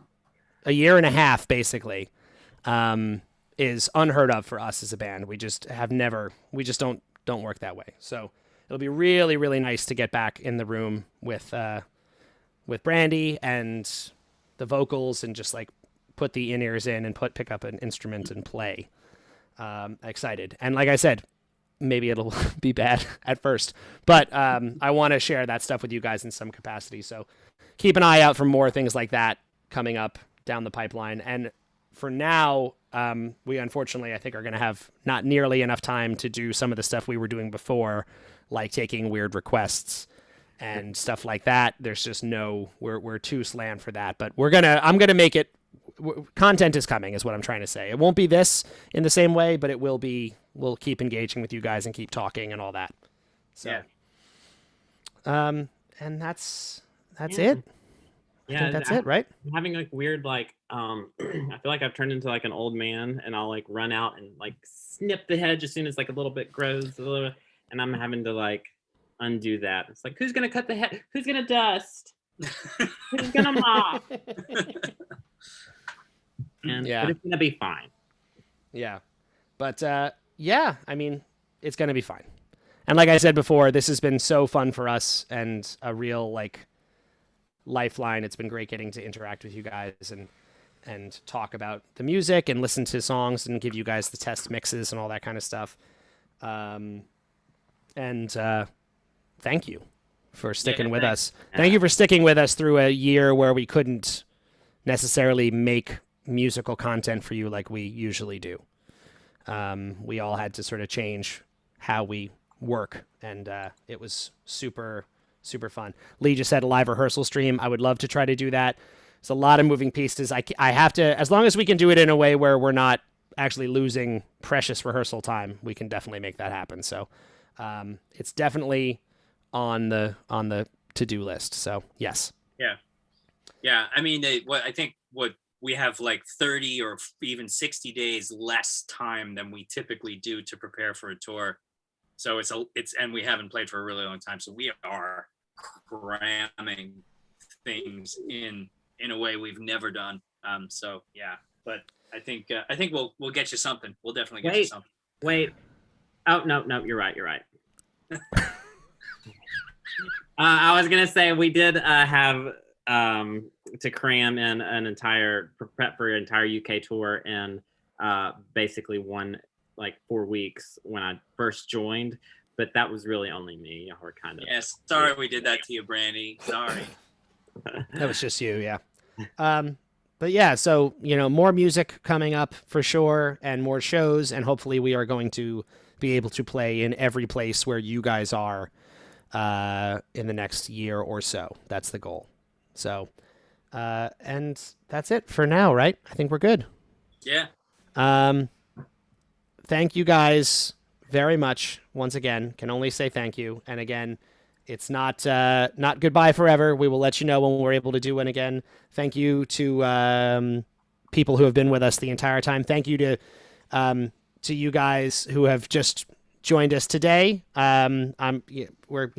a year and a half, basically, is unheard of for us as a band. We just don't work that way. So it'll be really, really nice to get back in the room with Brandy and the vocals and just like put the in-ears in and pick up an instrument and play. Excited. And like I said, maybe it'll be bad at first, but I want to share that stuff with you guys in some capacity. So keep an eye out for more things like that coming up down the pipeline. And for now, we unfortunately, I think, are going to have not nearly enough time to do some of the stuff we were doing before, like taking weird requests and stuff like that. There's just we're too slammed for that, but I'm going to make it. Content is coming is what I'm trying to say. It won't be this in the same way, but it will be we'll keep engaging with you guys and keep talking and all that. So, Yeah. And that's Yeah. it. I think that's it, right? I'm having like weird like I feel like I've turned into like an old man, and I'll like run out and like snip the hedge as soon as like a little bit grows, and I'm having to like undo that. It's like, who's gonna cut the hedge? Who's gonna dust? Who's gonna mop? And Yeah. but it's gonna be fine. Yeah. But yeah, I mean, it's going to be fine. And like I said before, this has been so fun for us and a real like lifeline. It's been great getting to interact with you guys and talk about the music and listen to songs and give you guys the test mixes and all that kind of stuff. And thank you for sticking with us. Thank you for sticking with us through a year where we couldn't necessarily make musical content for you like we usually do. We all had to sort of change how we work, and it was super, super fun. Lee just said a live rehearsal stream. I would love to try to do that. There's a lot of moving pieces. I have to, as long as we can do it in a way where we're not actually losing precious rehearsal time, we can definitely make that happen. So it's definitely on the to-do list. So yes. Yeah. I mean, I think what we have like 30 or even 60 days less time than we typically do to prepare for a tour. So and we haven't played for a really long time. So we are cramming things in a way we've never done. So yeah, but I think we'll get you something. We'll definitely get you something. Wait. Oh, no, you're right. I was going to say we did have to cram in an entire prep for an entire UK tour in basically 4 weeks when I first joined, but that was really only me. Or kind of. Yes, sorry we did that to you, Brandy. Sorry. That was just you, yeah. But yeah, so more music coming up for sure, and more shows, and hopefully we are going to be able to play in every place where you guys are in the next year or so. That's the goal. So, and that's it for now, right? I think we're good. Yeah. Thank you guys very much. Once again, can only say thank you. And again, it's not goodbye forever. We will let you know when we're able to do one again. Thank you to people who have been with us the entire time. Thank you to you guys who have just joined us today. We're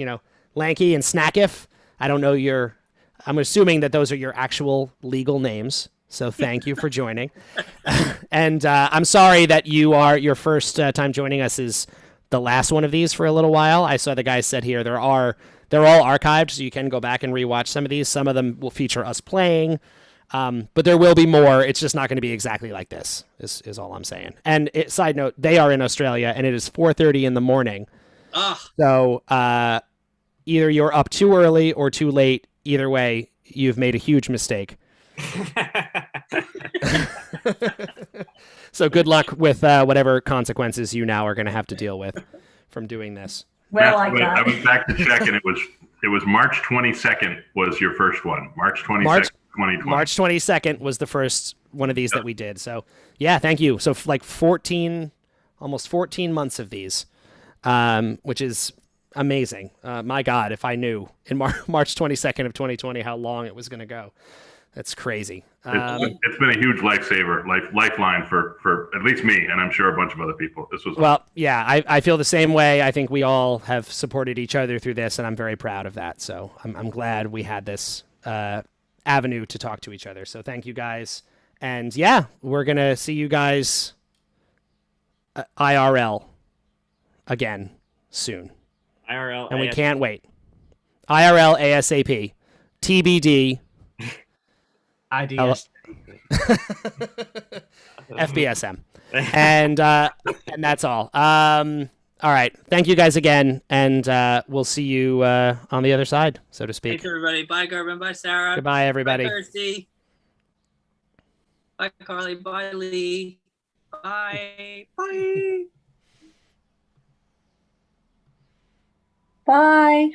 Lanky and Snackif. I don't know I'm assuming that those are your actual legal names. So thank you for joining. And I'm sorry that your first time joining us is the last one of these for a little while. I saw the guys said here they're all archived, so you can go back and rewatch some of these. Some of them will feature us playing, but there will be more. It's just not going to be exactly like this. Is all I'm saying. And side note, they are in Australia, and it is 4:30 in the morning. Ugh. So either you're up too early or too late. Either way, you've made a huge mistake. So good luck with whatever consequences you now are going to have to deal with from doing this. Well, I went back to check, and it was March 22nd was your first one. March 22nd, 2020. March 22nd was the first one of these that we did. So yeah, thank you. So like almost 14 months of these, which is amazing. My God, if I knew in March 22nd of 2020 how long it was going to go. That's crazy. It's been a huge lifesaver, lifeline for at least me, and I'm sure a bunch of other people. This was well, yeah. I feel the same way. I think we all have supported each other through this, and I'm very proud of that. So I'm glad we had this avenue to talk to each other. So thank you guys, and yeah, we're gonna see you guys IRL again soon. IRL, and we can't wait. IRL ASAP, TBD. IDS. FBSM. And that's all. All right. Thank you guys again. And we'll see you on the other side, so to speak. Thanks, everybody. Bye, Garvin. Bye, Sarah. Goodbye, everybody. Bye, Kirsty. Bye, Carly. Bye, Lee. Bye. Bye. Bye.